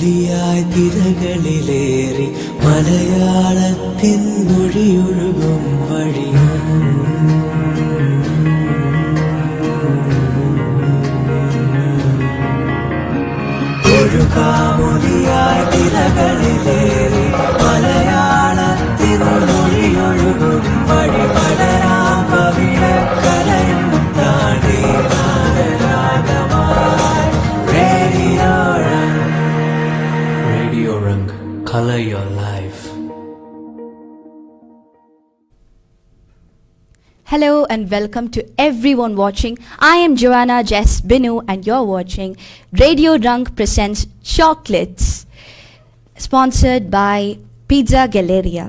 കാമൊലിയായി തിരകളിലേറി മലയാളത്തിൻ മൊഴിയൊഴുകും വഴിയും ഒരു കാമൊലിയായി തിരകളിലേറി മലയാളത്തിൻ മൊഴിയൊഴുകും വഴി പടരാം കവിഴക്കരയും താണ്ടി Radio Rang, color your life. Hello and welcome to everyone watching. I am Joanna Jess Binu and you're watching Radio Rang presents Chocolates, sponsored by Pizza Galleria.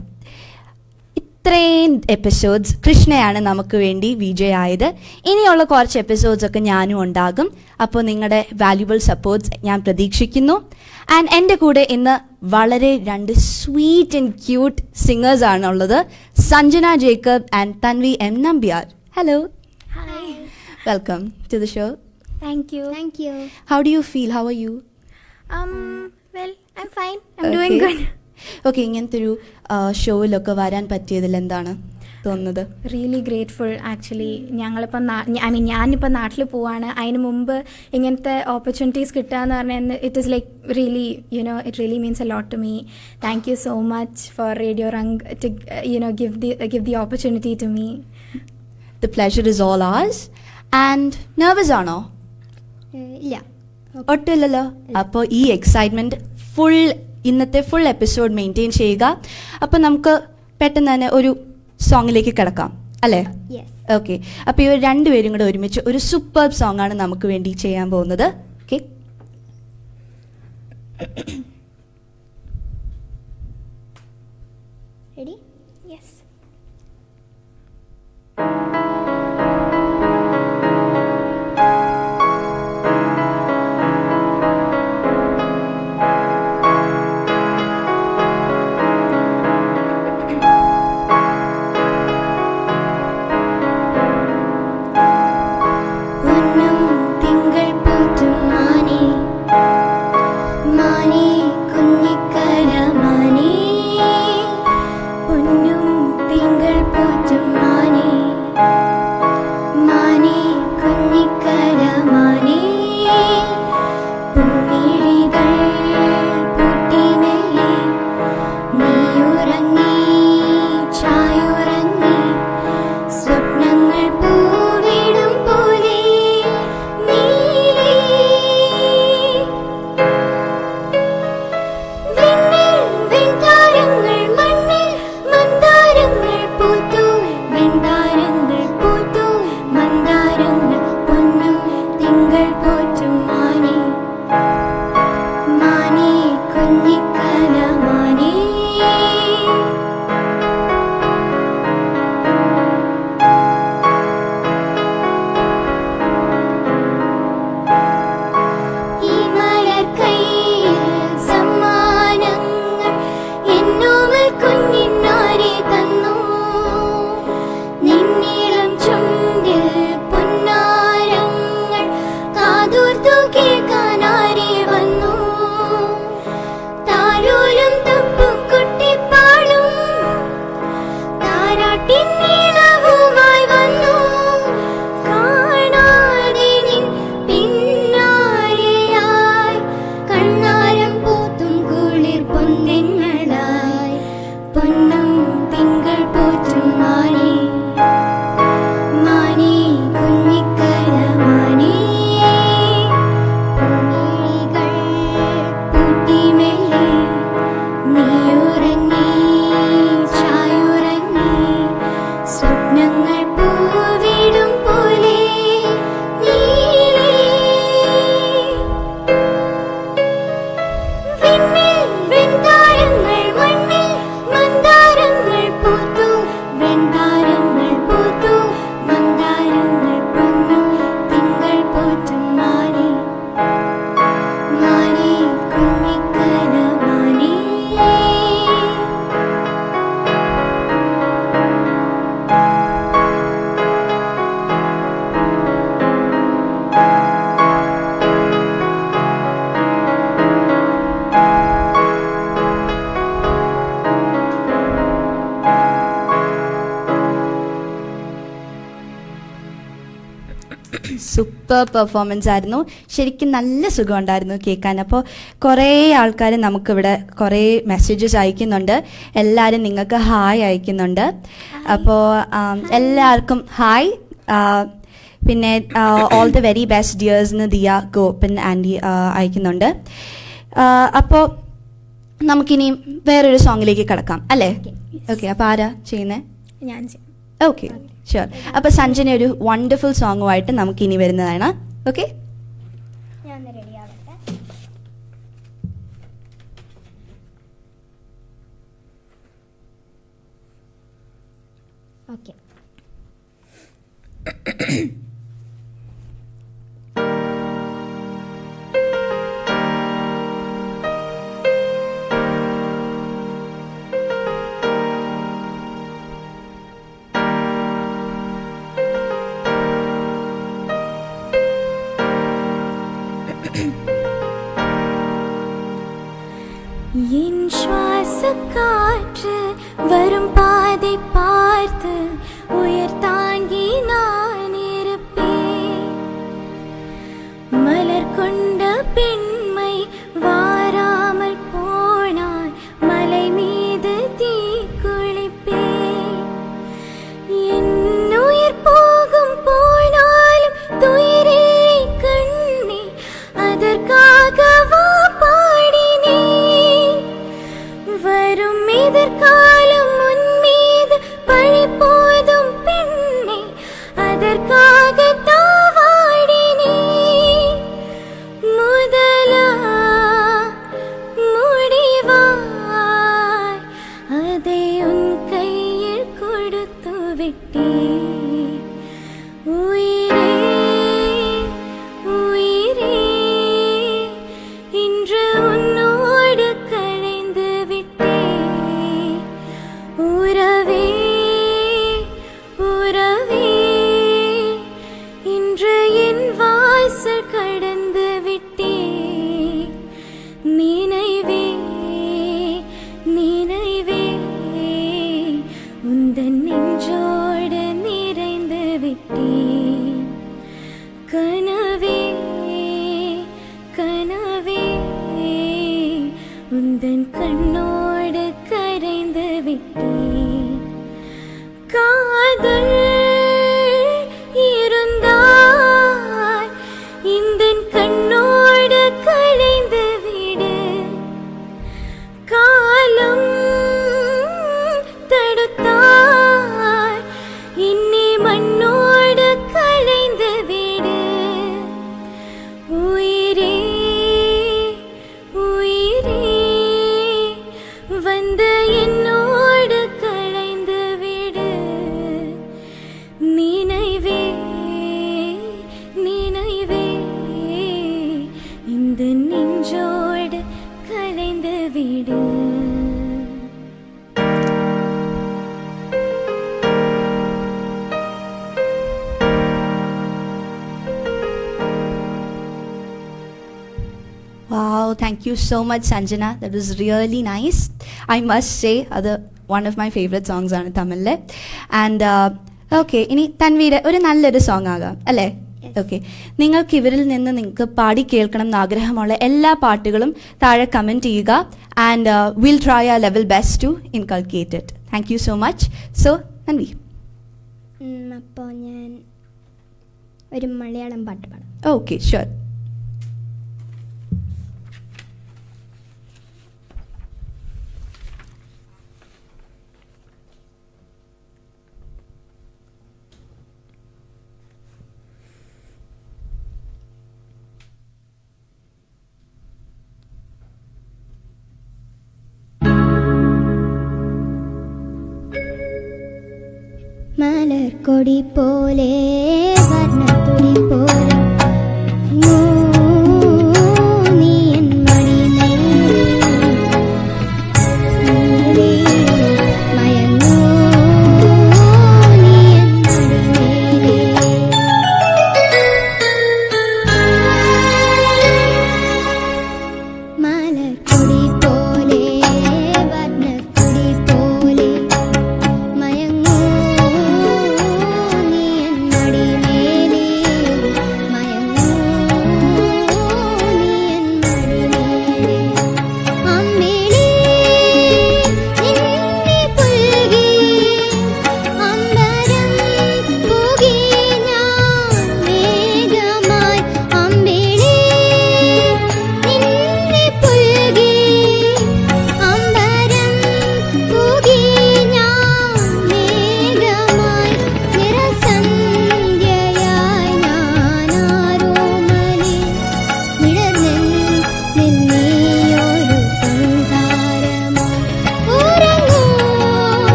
ഇത്രയും episodes കൃഷ്ണയാണ് നമുക്ക് വേണ്ടി വിജയമായത്. ഇനിയുള്ള കുറച്ച് എപ്പിസോഡ്സൊക്കെ ഞാനും ഉണ്ടാകും. അപ്പോൾ നിങ്ങളുടെ വാല്യുബിൾ സപ്പോർട്ട്സ് ഞാൻ പ്രതീക്ഷിക്കുന്നു. ആൻഡ് എൻ്റെ കൂടെ ഇന്ന് വളരെ രണ്ട് സ്വീറ്റ് ആൻഡ് ക്യൂട്ട് സിംഗേഴ്സ് ആണുള്ളത്. Sanjana Jacob and Tanvi M Nambiar. Hello. Hi. Welcome to the show. Thank you. How do you feel? How are you? Well, I'm fine. I'm doing good. Okay, ഇങ്ങനത്തെ ഒരു ഷോയിലൊക്കെ വരാൻ പറ്റിയതിൽ എന്താണ് തോന്നുന്നത്? Really grateful actually. ഞാനിപ്പോൾ നാട്ടിൽ പോവാണ്. അതിന് മുമ്പ് ഇങ്ങനത്തെ ഓപ്പർച്യൂണിറ്റീസ് കിട്ടുക എന്ന് പറഞ്ഞാൽ it is like really it really means a lot to me. Thank you so much for Radio Rang to give the opportunity to me. The pleasure is all ours. And nervous ആണോ? ഇല്ല. ഒട്ടില്ലല്ലോ. അപ്പോൾ ഈ excitement ഇന്നത്തെ full episode maintain ചെയ്യുക. അപ്പോൾ നമുക്ക് പെട്ടെന്ന് തന്നെ ഒരു സോങ്ങിലേക്ക് കിടക്കാം അല്ലേ? ഓക്കെ, അപ്പോൾ ഇവർ രണ്ടുപേരും കൂടെ ഒരുമിച്ച് ഒരു സൂപ്പർ സോങ് ആണ് നമുക്ക് വേണ്ടി ചെയ്യാൻ പോകുന്നത്. Okay, ready? Yes. Super performance ആയിരുന്നു. ശരിക്കും നല്ല സുഖമുണ്ടായിരുന്നു കേൾക്കാൻ. അപ്പോൾ കുറേ ആൾക്കാർ നമുക്കിവിടെ കുറേ മെസ്സേജസ് അയക്കുന്നുണ്ട്. എല്ലാവരും നിങ്ങൾക്ക് ഹായ് അയക്കുന്നുണ്ട്. അപ്പോൾ എല്ലാവർക്കും ഹായ്. പിന്നെ ഓൾ ദ വെരി ബെസ്റ്റ് ഡിയേഴ്സ്ന്ന് ദിയ, ഗോപൻ, ആൻറ്റി അയക്കുന്നുണ്ട്. അപ്പോൾ നമുക്കിനിയും വേറൊരു സോങ്ങിലേക്ക് കിടക്കാം അല്ലേ? ഓക്കെ, അപ്പോൾ ആരാ ചെയ്യുന്നത്? ഞാൻ ഓക്കെ, ഷുവർ. അപ്പോൾ സഞ്ജന ഒരു വണ്ടർഫുൾ സോങ്ങുമായിട്ട് നമുക്കിനി വരുന്നതാണ്. ഓക്കെ, ഞാൻ റെഡി ആവട്ടെ. ഓക്കെ. என் சுவாச காற்று வரும் பாதை பார்த்து உயர் தாங்கி நான் இருப்பேன். மலர் கொண்ட பெண்மை வாராமல் போனால் மலை மீது தீ குளிப்பேன். என் உயிர் போகும் போனாலும் துயரில்லை கண்ணே, அதற்காகவா வரும் எதிர்காலம் உன் மீது பழி போதும் பெண்ணே, அதற்காக தாவாடினே. முதலா முடிவாய் அதை உன் கையில் கொடுத்து விட்டேன். உயிரே உயிரே, இன்று உன்னோடு கலைந்து விட்டேன். உறவே உறவே, இன்று என் வாசல் கடந்து விட்டேன். நினைவே நினைவே, உந்தன் நெஞ்சோடு நிறைந்து விட்டேன். கனவே கனவே, உந்தன் கண்ணோடு கரைந்து விட்டேன். காதல் இருந்தாய் இந்தன் கண்ணோடு கலைந்து விடு. காலம் தடுத்தாய் இன்னி மண்ணோடு கலைந்து விடு. உயிரே உயிரே, வந்து என்னோடு கலைந்து விடு. நினைவே நினைவே, இந்த நெஞ்சோடு கலைந்து விடு. wow, thank you so much Sanjana, that was really nice. I must say അത് one of my favorite songs ആണ് തമിഴിലെ. ആൻഡ് ഓക്കെ, ഇനി തൻവീര് ഒരു നല്ലൊരു സോങ് ആകാം അല്ലേ? ഓക്കെ, നിങ്ങൾക്ക് ഇവരിൽ നിന്ന് നിങ്ങൾക്ക് പാടി കേൾക്കണം എന്ന് ആഗ്രഹമുള്ള എല്ലാ പാട്ടുകളും താഴെ കമൻറ്റ് ചെയ്യുക. And will try our level best to inculcate it. Thank you so much. So Tanvi. അപ്പോൾ ഞാൻ ഒരു മലയാളം പാട്ട് പാടാം. Okay, sure. മലർക്കൊടി പോലെ വർണ്ണത്തുടി പോലെ നീ എൻ മണിമേലെ മയങ്ങൂ, നീ എൻ മണിമേലെ. മലർക്കൊടി പോലെ വർണ്ണത്തുടി പോലെ മയങ്ങൂ, നീ എൻ മണിമേലെ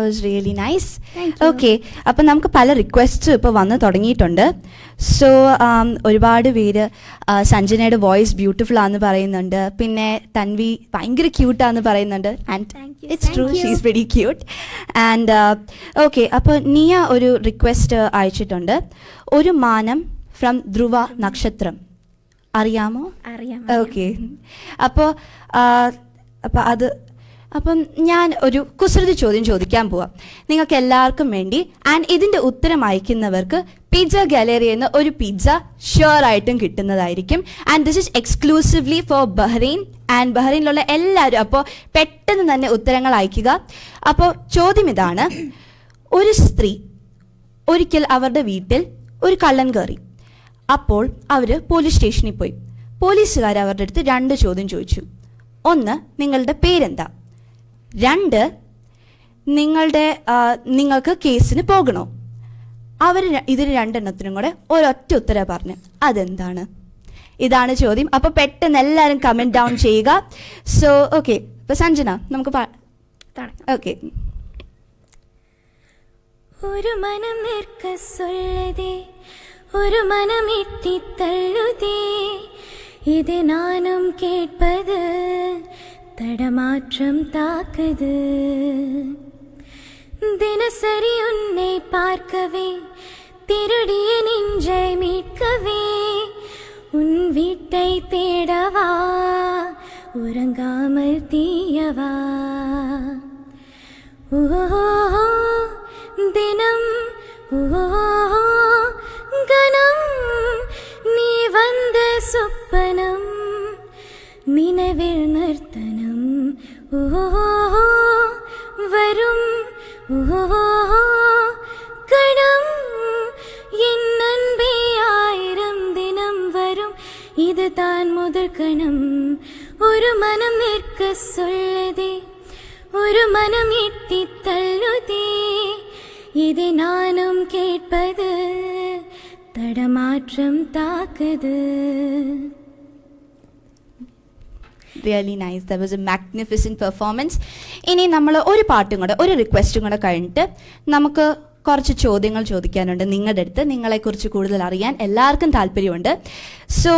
was really nice. Thank you. Okay, അപ്പം നമുക്ക് പല റിക്വസ്റ്റും ഇപ്പോൾ വന്ന് തുടങ്ങിയിട്ടുണ്ട്. സോ ഒരുപാട് പേര് സഞ്ജനയുടെ വോയിസ് ബ്യൂട്ടിഫുൾ ആണെന്ന് പറയുന്നുണ്ട്, പിന്നെ തൻവി ഭയങ്കര ക്യൂട്ടാന്ന് പറയുന്നുണ്ട്. And Thank you. It's true, Thank you. She's very cute. And okay, അപ്പോൾ നിയ ഒരു റിക്വസ്റ്റ് അയച്ചിട്ടുണ്ട്. ഒരു മാനം ഫ്രം ധ്രുവ നക്ഷത്രം, അറിയാമോ? അറിയാം. ഓക്കെ, അപ്പോൾ അപ്പം ഞാൻ ഒരു കുസൃതി ചോദ്യം ചോദിക്കാൻ പോവാം നിങ്ങൾക്ക് എല്ലാവർക്കും വേണ്ടി. ആൻഡ് ഇതിൻ്റെ ഉത്തരം അയക്കുന്നവർക്ക് പിസ്സ ഗാലറിയിൽ നിന്ന് ഒരു പിസ്സ ഷുവർ ആയിട്ടും കിട്ടുന്നതായിരിക്കും. And this is exclusively for Bahrain and ബഹ്റൈനിലുള്ള എല്ലാവരും. അപ്പോൾ പെട്ടെന്ന് തന്നെ ഉത്തരങ്ങൾ അയക്കുക. അപ്പോൾ ചോദ്യം ഇതാണ്: ഒരു സ്ത്രീ ഒരിക്കൽ അവരുടെ വീട്ടിൽ ഒരു കള്ളൻ കയറി. അപ്പോൾ അവർ പോലീസ് സ്റ്റേഷനിൽ പോയി. പോലീസുകാർ അവരുടെ അടുത്ത് 2 ചോദ്യം ചോദിച്ചു. 1, നിങ്ങളുടെ പേരെന്താ? 2, നിങ്ങൾക്ക് കേസിന് പോകണോ? അവർ ഇതിന് 2 എണ്ണത്തിനും കൂടെ ഒരൊറ്റ ഉത്തരം പറഞ്ഞു. അതെന്താണ്? ഇതാണ് ചോദ്യം. അപ്പോൾ പെട്ടെന്ന് എല്ലാവരും കമൻറ്റ് ഡൗൺ ചെയ്യുക. സോ ഓക്കെ, ഇപ്പോൾ സഞ്ജന നമുക്ക് ഓക്കെ. ഒരു മനം നിற்க சொல்லதே, ஒரு மனம் இட்டி தள்ளுதே, இது நானும் கேட்பது தடமாற்றம் தாக்குது. தினசரி உன்னை பார்க்கவே, திருடிய நெஞ்சை மீட்கவே, உன் வீட்டை தேடவா, உறங்காமல் தீயவா. ஓ தினம் ஓ கணம் நீ வந்த சொப்பனம், நினைவில் நர்த்தனம் ஓ வரும் ஓ கணம், என் அன்பே 1000 தினம் வரும், இதுதான் முதல் கணம். ஒரு மனம் நிற்க சொல்லதே, ஒரு மனம் எட்டி தள்ளுதே, இதை நானும் கேட்பது தடமாற்றம் தாக்குது. Really nice. That was a magnificent performance. ഇനി നമ്മൾ ഒരു പാട്ടും കൂടെ, ഒരു റിക്വസ്റ്റും കൂടെ കഴിഞ്ഞിട്ട് നമുക്ക് കുറച്ച് ചോദ്യങ്ങൾ ചോദിക്കാനുണ്ട് നിങ്ങളുടെ അടുത്ത്. നിങ്ങളെക്കുറിച്ച് കൂടുതൽ അറിയാൻ എല്ലാവർക്കും താല്പര്യമുണ്ട്. സോ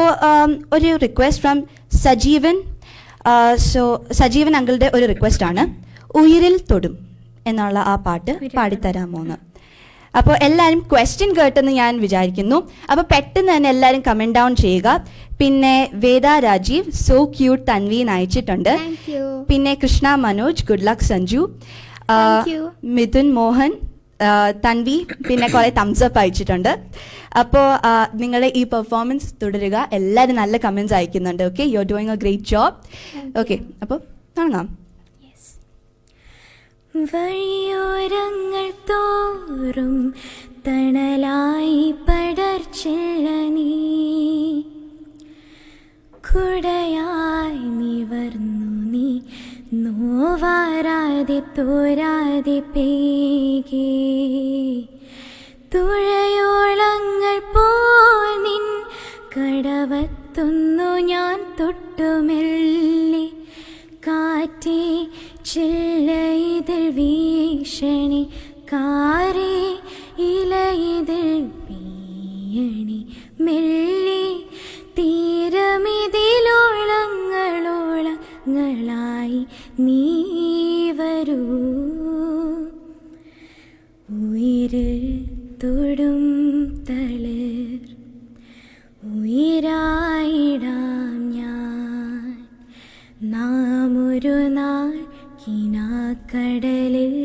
ഒരു request from Sajeevan. So Sajeevan അങ്കിളുടെ ഒരു റിക്വസ്റ്റാണ്, ഉയിരിൽ തൊടും എന്നുള്ള ആ പാട്ട് പാടിത്തരാമോന്ന്. അപ്പോൾ എല്ലാവരും ക്വസ്റ്റ്യൻ കേട്ടെന്ന് ഞാൻ വിചാരിക്കുന്നു. അപ്പോൾ പെട്ടെന്ന് തന്നെ എല്ലാവരും കമൻറ്റ് ഡൗൺ ചെയ്യുക. പിന്നെ വേദ രാജീവ്, സോ ക്യൂട്ട് തൻവി അയച്ചിട്ടുണ്ട്. Thank you. പിന്നെ Krishna Manoj, good luck Sanju. Thank you. Mithun Mohan, Tanvi പിന്നെ കുറേ തംസപ്പ് അയച്ചിട്ടുണ്ട്. അപ്പോൾ നിങ്ങളുടെ ഈ പെർഫോമൻസ് തുടരുക. എല്ലാവരും നല്ല കമൻറ്റ്സ് അയക്കുന്നുണ്ട്. Okay, you are doing A great job. Okay, അപ്പോൾ തുടങ്ങാം. വഴിയോരങ്ങൾ തോറും തണലായി പടർച്ചില്ല നീ, കുടയായി നിവർന്നു നീ, നോവാരാതെ തോരാതെ പേകേ, തുഴയോളങ്ങൾ പോൽ നിൻ കടവത്തുന്നു ഞാൻ തൊട്ടുമെല്ലെ, കാറ്റേ ചില്ലയിതിൽ വീക്ഷണി, കാരേ ഇലയിതിൽ വീയണി, മെല്ലെ തീരമിതിലോളങ്ങളോളങ്ങളായി നീ വരൂ, ഉയിരിൽ തൊടും തളിർ ഉയിരായിടാം ഞാൻ, നാം ഒരു നാൾ കിനാക്കടലിൽ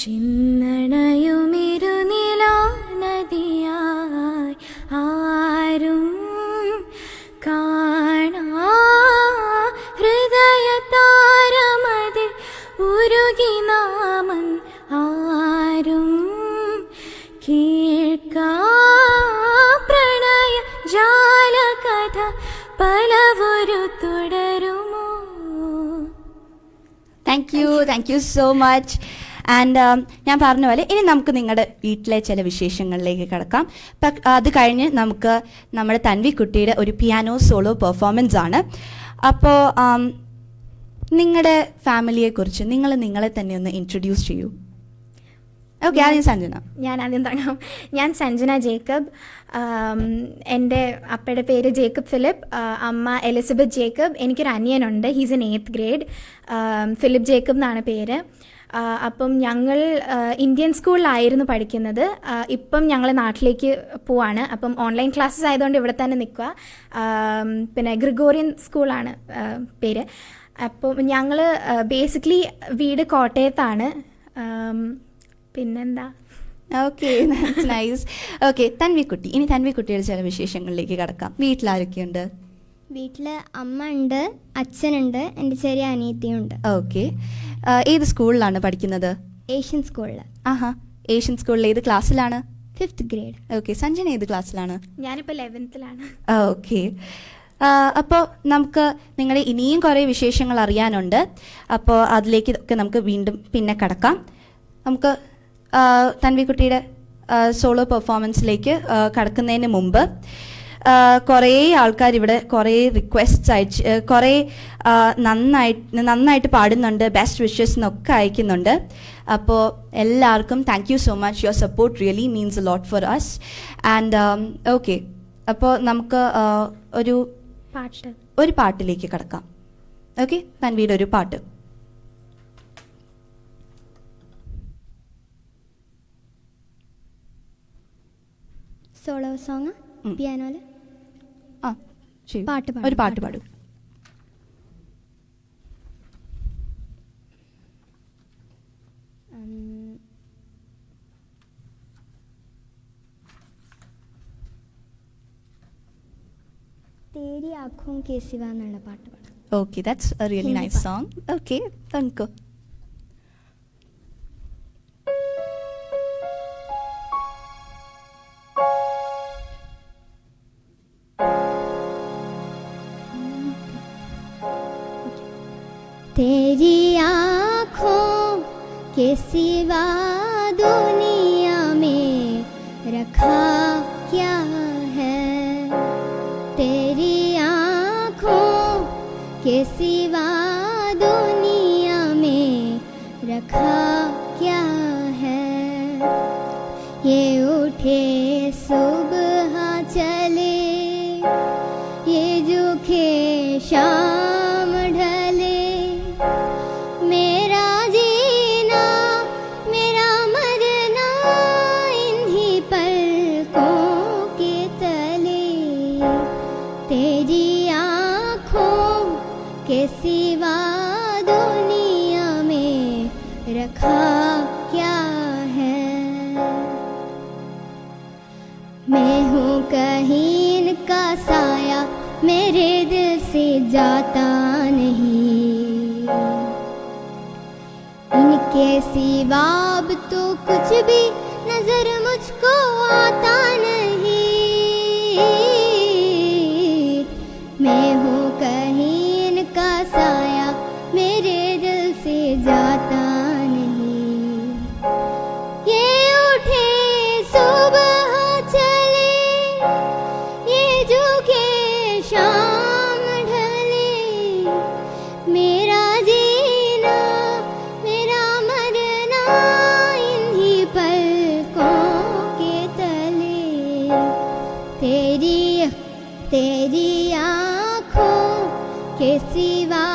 ചിന്നണയുമിരുനിലാ നദിയായി, ആരും കാണാ ഹൃദയതാരമതിൽ ഉരുകി നാമൻ, ആരും കേൾക്കാ പ്രണയ ജാലകഥ പലവൊരു തുടരുമോ. Thank you so much. And ഞാൻ പറഞ്ഞ പോലെ ഇനി നമുക്ക് നിങ്ങളുടെ വീട്ടിലെ ചില വിശേഷങ്ങളിലേക്ക് കിടക്കാം. അത് കഴിഞ്ഞ് നമുക്ക് നമ്മുടെ തൻവിക്കുട്ടിയുടെ ഒരു പിയാനോ സോളോ പെർഫോമൻസ് ആണ്. അപ്പോൾ നിങ്ങളുടെ ഫാമിലിയെക്കുറിച്ച് നിങ്ങളെ തന്നെ ഒന്ന് ഇൻട്രൊഡ്യൂസ് ചെയ്യൂ. ഓക്കെ, ആദ്യം സഞ്ജന. ഞാൻ ആദ്യം തുടങ്ങാം. ഞാൻ സഞ്ജന ജേക്കബ്. എൻ്റെ അപ്പയുടെ പേര് ജേക്കബ് ഫിലിപ്പ്, അമ്മ എലിസബത്ത് ജേക്കബ്. എനിക്കൊരു അനിയനുണ്ട്, he's in 8th grade. Philip Jacob എന്നാണ് പേര്. അപ്പം ഞങ്ങൾ ഇന്ത്യൻ സ്കൂളിലായിരുന്നു പഠിക്കുന്നത്. ഇപ്പം ഞങ്ങൾ നാട്ടിലേക്ക് പോവാണ്. അപ്പം ഓൺലൈൻ ക്ലാസ്സസ് ആയതുകൊണ്ട് ഇവിടെ തന്നെ നിൽക്കുക. പിന്നെ ഗ്രിഗോറിയൻ സ്കൂളാണ് പേര്. അപ്പം ഞങ്ങൾ ബേസിക്കലി വീട് കോട്ടയത്താണ്. പിന്നെന്താ, ഓക്കെ, നൈസ്. ഓക്കെ, തൻവിക്കുട്ടി. ഇനി തൻവിക്കുട്ടിയുടെ ചില വിശേഷങ്ങളിലേക്ക് കടക്കാം. വീട്ടിലാരൊക്കെയുണ്ട്? വീട്ടിൽ അമ്മ ഉണ്ട്, അച്ഛനുണ്ട്, എൻ്റെ ചെറിയ അനിയത്തിയുണ്ട്. ഓക്കെ, ഏത് സ്കൂളിലാണ് പഠിക്കുന്നത്? ഏഷ്യൻ സ്കൂളിൽ. ആഹാ, ഏഷ്യൻ സ്കൂളിൽ ഏത് ക്ലാസ്സിലാണ്? 5th grade. ഓക്കെ, സഞ്ജന ഏത് ക്ലാസ്സിലാണ്? ഞാനിപ്പോൾ 11th ഓക്കെ, അപ്പോൾ നമുക്ക് നിങ്ങളുടെ ഇനിയും കുറേ വിശേഷങ്ങൾ അറിയാനുണ്ട്. അപ്പോൾ അതിലേക്ക് നമുക്ക് വീണ്ടും പിന്നെ കടക്കാം. നമുക്ക് തൻവിക്കുട്ടിയുടെ സോളോ പെർഫോമൻസിലേക്ക് കടക്കുന്നതിന് മുമ്പ് കുറേ ആൾക്കാർ ഇവിടെ കുറേ റിക്വസ്റ്റ്സ് അയച്ച് കുറേ നന്നായിട്ട് പാടുന്നുണ്ട്, ബെസ്റ്റ് വിഷസ് എന്നൊക്കെ അയക്കുന്നുണ്ട്. അപ്പോൾ എല്ലാവർക്കും thank you so much. Your support really means a lot for us. And okay, അപ്പോൾ നമുക്ക് ഒരു പാട്ടിലേക്ക് കടക്കാം. ഓക്കെ, തൻവിയുടെ ഒരു പാട്ട്. സോളോ സോങ് പിയാനോയിൽ. ആ ശരി, പാട്ട് ഒരു പാട്ട് പാടും. തേരി ആഖോं കെ സിവാ എന്നുള്ള പാട്ട് പാടും. Okay, that's a really nice song. Okay, Tanko. तेरी आँखों के सिवा दुनिया में रखा क्या है, तेरी आँखों के सिवा दुनिया में रखा क्या है, ये उठे सुबह चले, ये झुके शाम ढले, मेरा जीना मेरा मरना इन्हीं पलकों के तले, तेरी आँखों के सिवा दुनिया में रखा क्या है, मैं हूँ कहीं इनका साया, मेरे दिल से जाता नहीं, इनके सिवा अब तो कुछ भी नजर मुझको आता नहीं, मैं हूँ कहीं इनका साया, मेरे दिल से जाता नहीं, ये उठे सुबह चले, ये झुके शाम ढले, मेरा जीना मेरा मरना इन्हीं पलकों के तले, तेरी आँखों के सिवा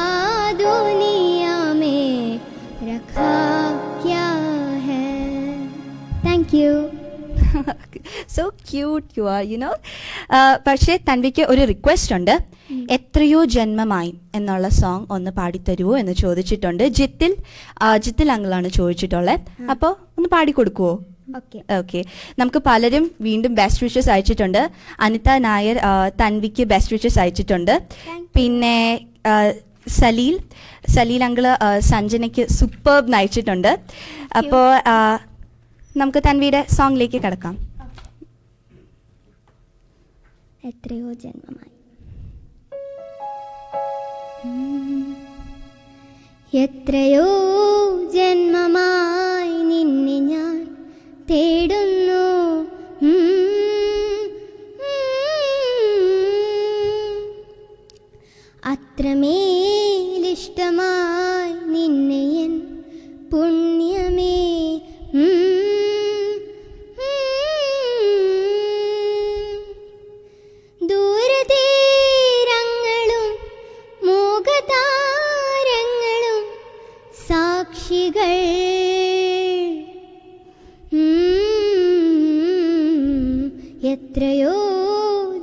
दुनिया में रखा क्या है. Thank you. So cute you are, you know. പക്ഷേ തൻവിക്ക് ഒരു റിക്വസ്റ്റ് ഉണ്ട്. എത്രയോ ജന്മമായി എന്നുള്ള സോങ് ഒന്ന് പാടിത്തരുമോ എന്ന് ചോദിച്ചിട്ടുണ്ട്. ജിത്തിൽ അങ്കിളാണ് ചോദിച്ചിട്ടുള്ളത്. അപ്പോൾ ഒന്ന് പാടിക്കൊടുക്കുവോ? ഓക്കെ, നമുക്ക് പലരും വീണ്ടും ബെസ്റ്റ് വിഷസ് അയച്ചിട്ടുണ്ട്. അനിത നായർ തൻവിക്ക് ബെസ്റ്റ് വിഷസ് അയച്ചിട്ടുണ്ട്. പിന്നെ സലീൽ അങ്കിള് സഞ്ജനയ്ക്ക് സൂപ്പർബ് അയച്ചിട്ടുണ്ട്. അപ്പോൾ നമുക്ക് തൻവിയുടെ സോങ്ങിലേക്ക് കിടക്കാം. എത്രയോ ജന്മമായി, എത്രയോ ജന്മമായി നിന്നെ ഞാൻ തേടുന്നു, അത്രമേലിഷ്ടമായി നിന്നെ എൻ പുണ്യമേ, എത്രയോ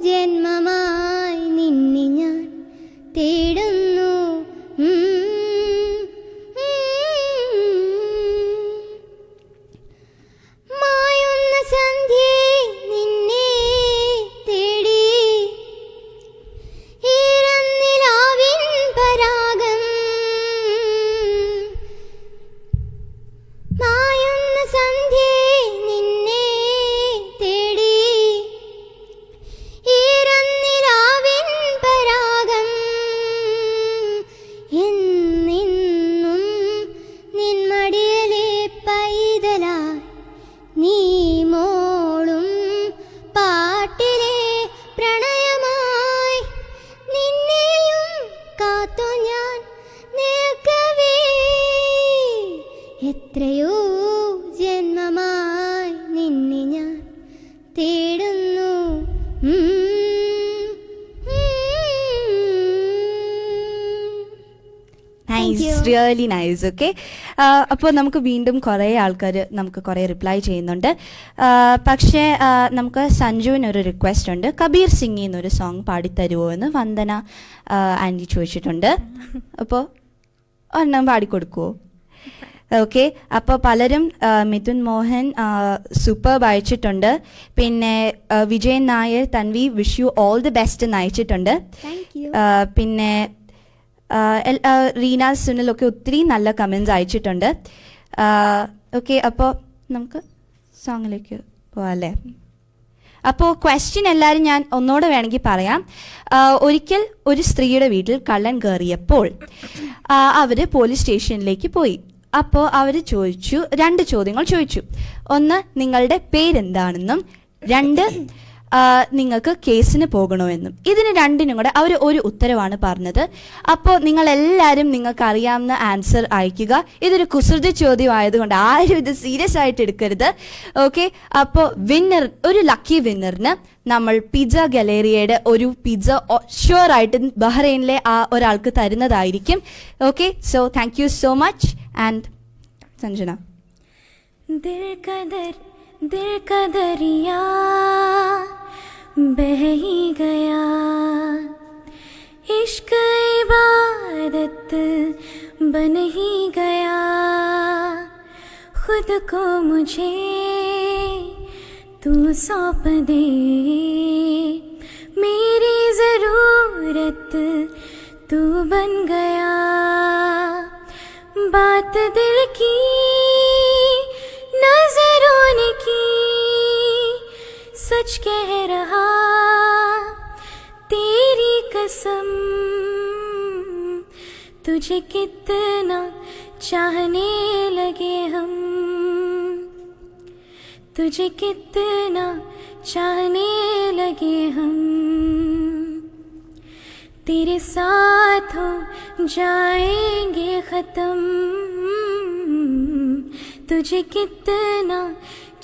ജന്മമായി നിന്നെ ഞാൻ തേടുന്നു. മായുന്ന സന്ധ്യേ നിന്നെ തേടി ഈറന്നിലാവിൻ പരാഗം. മായുന്ന സന്ധ്യേ നിന്നെ തേടി ഈറന്നിലാവിൻ പരാഗം. എന്നെന്നും നിൻമടിയലെ പൈതലായി നീ മോളും പാട്ടിലെ പ്രണയമായി നിന്നെയും കാത്തു ഞാൻ നിൽക്കവേ. എത്രയോ ജന്മമായി നിന്നെ ഞാൻ തേടുന്നു. Nice, really nice. ഓക്കെ, അപ്പോൾ നമുക്ക് വീണ്ടും കുറേ ആൾക്കാർ നമുക്ക് കുറേ റിപ്ലൈ ചെയ്യുന്നുണ്ട്. പക്ഷേ നമുക്ക് സഞ്ജുവിനൊരു റിക്വസ്റ്റ് ഉണ്ട്. കബീർ സിംഗ് എന്നൊരു സോങ് പാടിത്തരുമോ എന്ന് വന്ദന ആൻറ്റി ചോദിച്ചിട്ടുണ്ട്. അപ്പോൾ ഒരെണ്ണം പാടിക്കൊടുക്കുമോ? ഓക്കെ, അപ്പോൾ പലരും മിഥുൻ മോഹൻ സൂപ്പർബ് അയച്ചിട്ടുണ്ട്. പിന്നെ Vijayan Nair Tanvi wish you all the best എന്ന് അയച്ചിട്ടുണ്ട്. പിന്നെ റീന സുനിലൊക്കെ ഒത്തിരി നല്ല കമൻസ് അയച്ചിട്ടുണ്ട്. ഓക്കെ, അപ്പോൾ നമുക്ക് സോങ്ങിലേക്ക് പോവാം അല്ലേ? അപ്പോൾ ക്വസ്റ്റ്യൻ എല്ലാവരും ഞാൻ ഒന്നുകൂടെ വേണമെങ്കിൽ പറയാം. ഒരിക്കൽ ഒരു സ്ത്രീയുടെ വീട്ടിൽ കള്ളൻ കയറിയപ്പോൾ അവർ പോലീസ് സ്റ്റേഷനിലേക്ക് പോയി. അപ്പോൾ അവർ ചോദിച്ചു, 2 ചോദ്യങ്ങൾ ചോദിച്ചു. ഒന്ന്, നിങ്ങളുടെ പേരെന്താണെന്നും, 2, നിങ്ങൾക്ക് കേസിന് പോകണമെന്നും. ഇതിന് 2നും കൂടെ അവർ ഒരു ഉത്തരവാണ് പറഞ്ഞത്. അപ്പോൾ നിങ്ങളെല്ലാവരും നിങ്ങൾക്ക് അറിയാവുന്ന ആൻസർ അയക്കുക. ഇതൊരു കുസൃതി ചോദ്യം ആയതുകൊണ്ട് ആരും ഇത് സീരിയസ് ആയിട്ട് എടുക്കരുത്. ഓക്കെ, അപ്പോൾ ഒരു ലക്കി വിന്നറിന് നമ്മൾ പിസ്സ ഗലേറിയയുടെ ഒരു പിസ്സ ഷുവർ ആയിട്ട് ബഹ്റൈനിലെ ആ ഒരാൾക്ക് തരുന്നതായിരിക്കും. Okay, so thank you so much. And Sanjana. दिल का दरिया बह ही गया, इश्क इबादत बन ही गया, खुद को मुझे तू सौंप दे, मेरी ज़रूरत तू बन गया, बात दिल की नजरों ने की, सच कह रहा तेरी कसम, तुझे कितना चाहने लगे हम, तुझे कितना चाहने लगे हम, तेरे साथ हो जाएंगे खत्म, तुझे कितना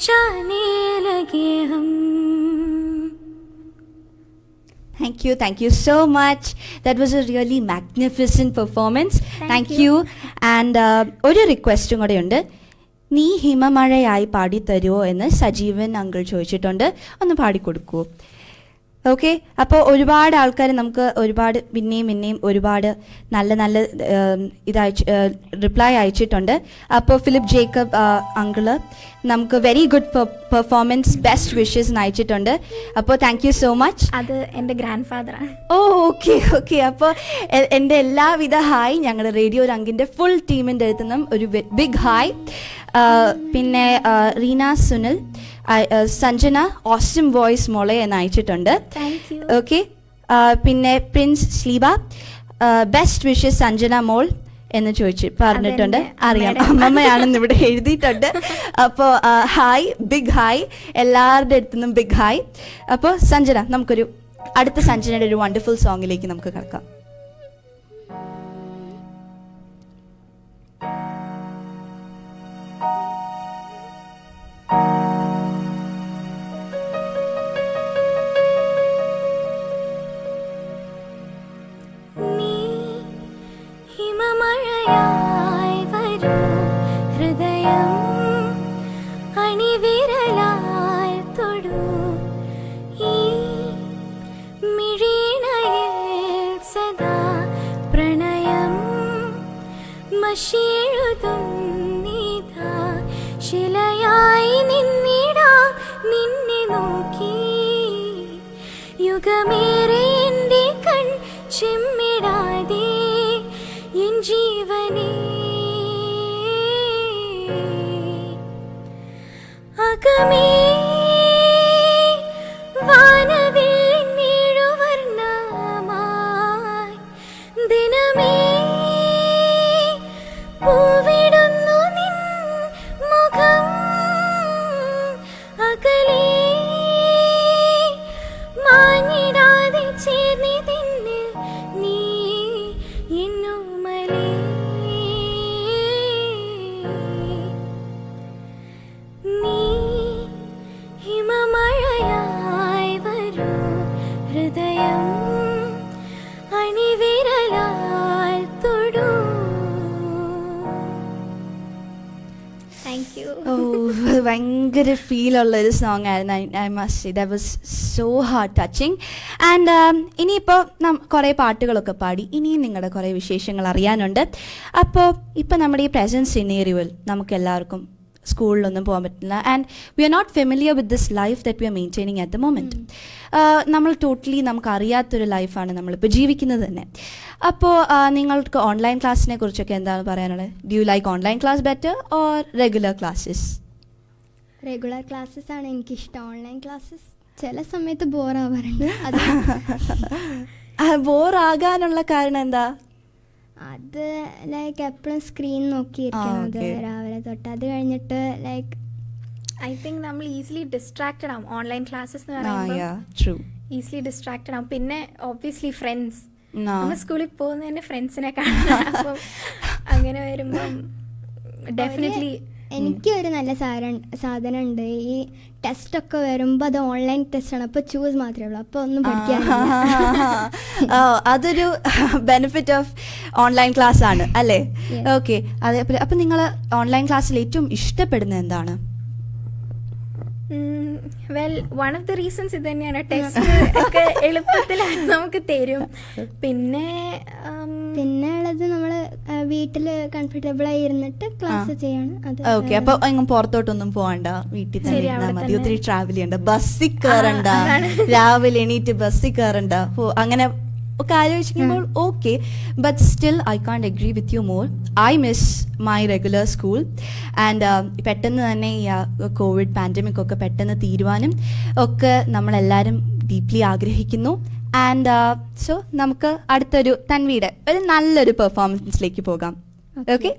चाहने लगे हम. Thank you so much. That was a really magnificent performance. Thank you. And ഒരു റിക്വസ്റ്റും കൂടെ ഉണ്ട്. നീ ഹിമമഴയായി പാടിത്തരുമോ എന്ന് സജീവൻ അങ്കിൾ ചോദിച്ചിട്ടുണ്ട്. ഒന്ന് പാടിക്കൊടുക്കുമോ? ഓക്കെ, അപ്പോൾ ഒരുപാട് ആൾക്കാർ നമുക്ക് ഒരുപാട് പിന്നെയും ഒരുപാട് നല്ല റിപ്ലൈ അയച്ചിട്ടുണ്ട്. അപ്പോൾ ഫിലിപ്പ് ജേക്കബ് അങ്കിള് നമുക്ക് very good performance, best wishes അയച്ചിട്ടുണ്ട്. അപ്പോൾ താങ്ക് യു സോ മച്ച്. അത് എൻ്റെ ഗ്രാൻഡ് ഫാദറാണ്. ഓക്കെ. അപ്പോൾ എൻ്റെ എല്ലാവിധ ഹായ് ഞങ്ങളുടെ റേഡിയോ രംഗിൻ്റെ ഫുൾ ടീമിൻ്റെ അടുത്ത് നിന്നും ഒരു ബിഗ് ഹായ്. പിന്നെ റീന സുനിൽ, സഞ്ജന ഓസ്റ്റം വോയിസ് മോളെ എന്ന് അയച്ചിട്ടുണ്ട്. ഓക്കെ, പിന്നെ Prince Sleeba best wishes Sanjana മോൾ എന്ന് പറഞ്ഞിട്ടുണ്ട്. അറിയാം, അമ്മമ്മയാണെന്ന് ഇവിടെ എഴുതിയിട്ടുണ്ട്. അപ്പോൾ ഹായ്, ബിഗ് ഹായ്, എല്ലാവരുടെ അടുത്തു നിന്നും ബിഗ് ഹായ്. അപ്പോൾ സഞ്ജന, നമുക്കൊരു അടുത്ത സഞ്ജനയുടെ ഒരു വണ്ടർഫുൾ സോങ്ങിലേക്ക് നമുക്ക് കിടക്കാം. സാക്ഷിയെഴുതുന്നിതാ ശിലയായി നിന്നിടാ നിന്നെ നോക്കി യുഗമേറെ എൻ്റെ കൺ ചെമ്മിടാതെ എൻ ജീവനേ അകമേ വാനവില്ലിൻ നീഴുവർണ്ണമായി ദിനമേ പൂവിടുന്നു നിൻ മുഖം അകലേ മാഞ്ഞിടാതെ ചേർന്നിതിന്നിൽ നീ എന്നുമലേ നീ ഹിമമഴയായി വരൂ ഹൃദയം അണിവിരലാൽ തൊടൂ. Thank you. ഭയങ്കര ഫീലുള്ളൊരു സോങ് ആയിരുന്നു. I must that was so heart touching. And ഇനിയിപ്പോൾ കുറേ പാട്ടുകളൊക്കെ പാടി ഇനിയും നിങ്ങളുടെ കുറേ വിശേഷങ്ങൾ അറിയാനുണ്ട്. അപ്പോൾ ഇപ്പോൾ നമ്മുടെ ഈ പ്രസൻറ്റ് സിനേറിയോയിൽ നമുക്ക് എല്ലാവർക്കും സ്കൂളിലൊന്നും പോകാൻ പറ്റില്ല. And we are not familiar with this life that we are maintaining at the moment. നമ്മൾ ടോട്ടലി നമുക്ക് അറിയാത്തൊരു ലൈഫാണ് നമ്മളിപ്പോൾ ജീവിക്കുന്നത് തന്നെ. അപ്പോൾ നിങ്ങൾക്ക് ഓൺലൈൻ ക്ലാസ്സിനെ കുറിച്ചൊക്കെ എന്താണ് പറയാനുള്ളത്? Do you like online class better or regular classes? Regular classes ആണ് എനിക്കിഷ്ടം. ഓൺലൈൻ ക്ലാസ്സസ് ചില സമയത്ത് ബോറാവാറുണ്ട്. ബോറാകാനുള്ള കാരണം എന്താ? അത് ലൈക്ക് എപ്പോഴും സ്ക്രീൻ നോക്കിയിരിക്കുന്നത് രാവിലെ തൊട്ട്. അത് കഴിഞ്ഞിട്ട് ലൈക്ക് ഐ തിങ്ക് നമ്മൾ ഈസിലി ഡിസ്ട്രാക്റ്റഡ് ആവും ഓൺലൈൻ ക്ലാസ്സസ് എന്ന് പറയുമ്പോൾ. ഈസിലി ഡിസ്ട്രാക്റ്റഡ് ആവും. പിന്നെ ഒബ്വിയസ്ലി ഫ്രണ്ട്സ്, നമ്മൾ സ്കൂളിൽ പോകുന്നതിൻ്റെ ഫ്രണ്ട്സിനെ കാണാം. അപ്പം അങ്ങനെ വരുമ്പം ഡെഫിനറ്റ്ലി എനിക്ക് ഒരു നല്ല സാധനം ഉണ്ട്. ഈ ടെസ്റ്റ് ഒക്കെ വരുമ്പോൾ അത് ഓൺലൈൻ ടെസ്റ്റ് ആണ്. അപ്പോൾ ചൂസ് മാത്രമേ ഉള്ളൂ. അപ്പോൾ ഒന്നും പഠിക്കാൻ അതൊരു ബെനിഫിറ്റ് ഓഫ് ഓൺലൈൻ ക്ലാസ് ആണ് അല്ലേ? ഓക്കെ. അതേപോലെ അപ്പം നിങ്ങൾ ഓൺലൈൻ ക്ലാസ്സിൽ ഏറ്റവും ഇഷ്ടപ്പെടുന്നത് എന്താണ്? Well one of the reasons ഇത് തന്നെയാണ്. ടെസ്റ്റ് ഒക്കെ എളുപ്പത്തിൽ നമുക്ക് തരും. പിന്നെ ഉള്ളത് നമ്മൾ വീട്ടിൽ കംഫർട്ടബിൾ ആയി ഇരുന്നിട്ട് ക്ലാസ് ചെയ്യണം. ഓക്കെ. അപ്പൊ എങ്ങും പുറത്തോട്ടൊന്നും പോകണ്ട, വീട്ടിൽ തന്നെ ഇരുന്നാൽ മതി. ഒത്തിരി ട്രാവൽ ചെയ്യണ്ട, ബസ്സിൽ കയറണ്ട, രാവിലെ എണീറ്റ് ബസ്സിൽ കയറണ്ട. അങ്ങനെ ഒക്കെ ആലോചിക്കുമ്പോൾ okay. But still I can't agree with you more. I miss my regular school. And പെട്ടെന്ന് തന്നെ ഈ കോവിഡ് പാൻഡമിക് ഒക്കെ പെട്ടെന്ന് തീരുവാനും ഒക്കെ നമ്മളെല്ലാവരും ഡീപ്ലി ആഗ്രഹിക്കുന്നു. ആൻഡ് സോ നമുക്ക് അടുത്തൊരു തൻവിയുടെ ഒരു നല്ലൊരു പെർഫോമൻസിലേക്ക് പോകാം. ഓക്കെ.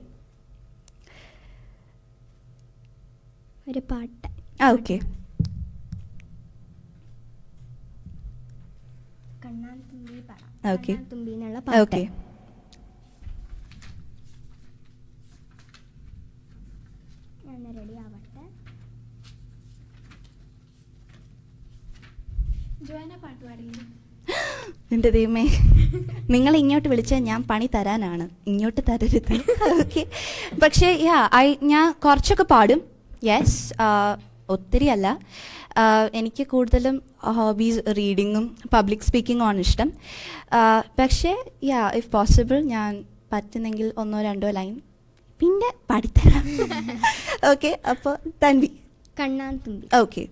ഒരു പാട്ട്. ഓക്കെ. ഓക്കെ. ഓക്കെ. റെഡി ആവട്ടെ. ജോയന പാട്ട് പാടില്ലേ? എൻ്റെ ദൈവമേ, നിങ്ങൾ ഇങ്ങോട്ട് വിളിച്ചാൽ ഞാൻ പണി തരാനാണ്, ഇങ്ങോട്ട് തരരുത്. ഓക്കെ. പക്ഷേ ഞാൻ കുറച്ചൊക്കെ പാടും. യെസ്, ഒത്തിരി അല്ല. എനിക്ക് കൂടുതലും ഹോബീസ് റീഡിങ്ങും പബ്ലിക് സ്പീക്കിങ്ങും ആണ് ഇഷ്ടം. പക്ഷേ ഇഫ് പോസിബിൾ ഞാൻ പറ്റുന്നെങ്കിൽ 1-2 ലൈൻ പിന്നെ പാടിത്തരാം. ഓക്കെ. അപ്പോൾ തൻവി, കണ്ണാൻ തുമ്പി. ഓക്കെ.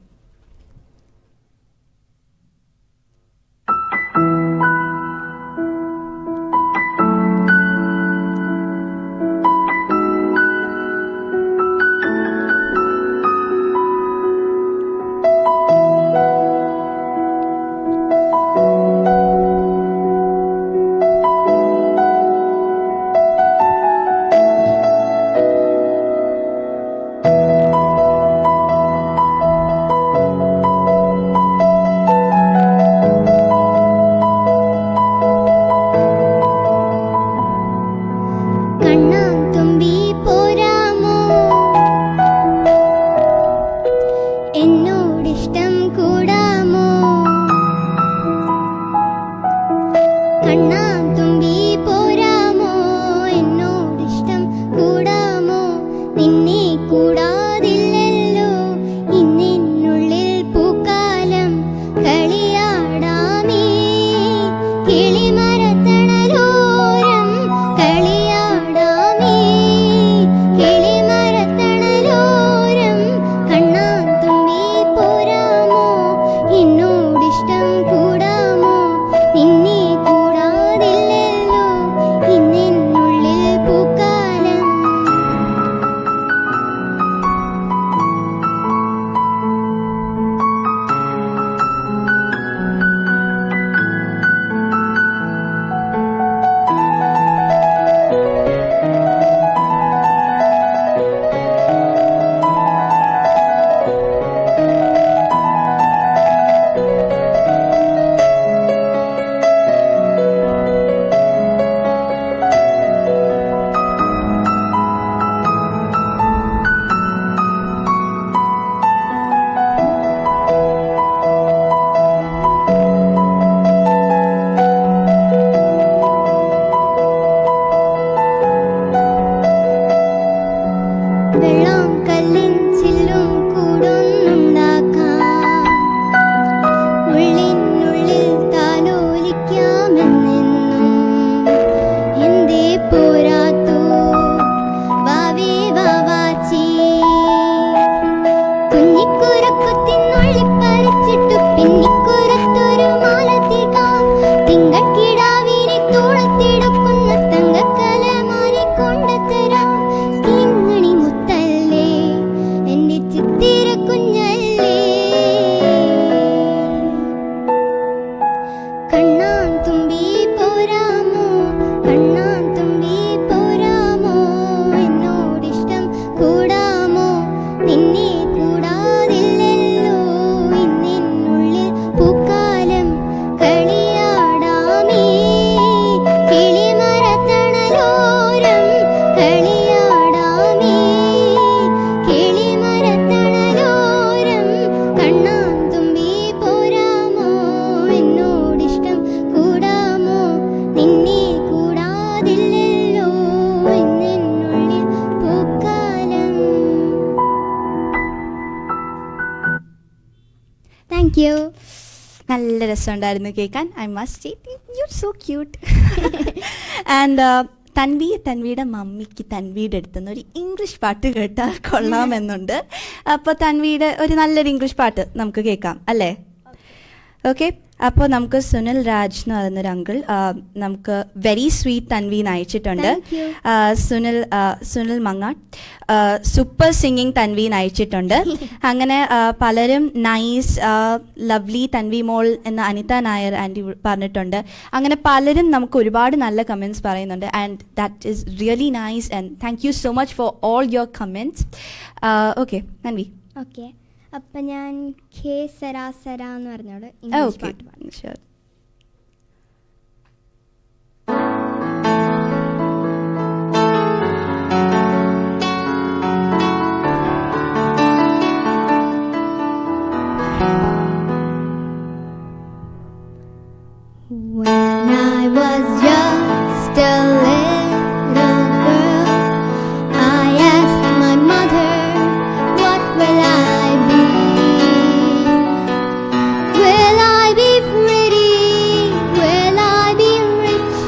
കിളിമരത്തണലോരം കളിയാടാമേ. Thank you. നല്ല രസമുണ്ടായിരുന്നു കേൾക്കാൻ. I must you so cute. And തൻവിയുടെ മമ്മിക്ക് തൻവിയുടെ അടുത്തുനിന്ന് ഒരു ഇംഗ്ലീഷ് പാട്ട് കേട്ടാൽ കൊള്ളാമെന്നുണ്ട്. അപ്പോൾ തൻവിയുടെ ഒരു നല്ലൊരു ഇംഗ്ലീഷ് പാട്ട് നമുക്ക് കേൾക്കാം അല്ലേ? ഓക്കെ. അപ്പോൾ നമുക്ക് സുനിൽ രാജ് എന്ന് പറയുന്നൊരു അങ്കിൾ നമുക്ക് വെരി സ്വീറ്റ് തൻവീന്ന് അയച്ചിട്ടുണ്ട്. Thank you. Sunil Mangattu super singing തൻവീന്ന് അയച്ചിട്ടുണ്ട്. അങ്ങനെ പലരും നൈസ് ലവ്ലി തൻവി മോൾ എന്ന് അനിത നായർ ആൻറ്റി പറഞ്ഞിട്ടുണ്ട്. അങ്ങനെ പലരും നമുക്ക് ഒരുപാട് നല്ല കമൻറ്റ്സ് പറയുന്നുണ്ട്. And that is really nice and thank you so much for all your comments. Okay Tanvi. Okay, അപ്പം ഞാൻ ഖേ സരാ സരാ എന്ന് പറഞ്ഞോട് ഇംഗ്ലീഷ് ഓക്കെ പാട്ട് പാടാം. Sure. When I was just a little girl, I asked my mother, what will I be? Will I be pretty? Will I be rich?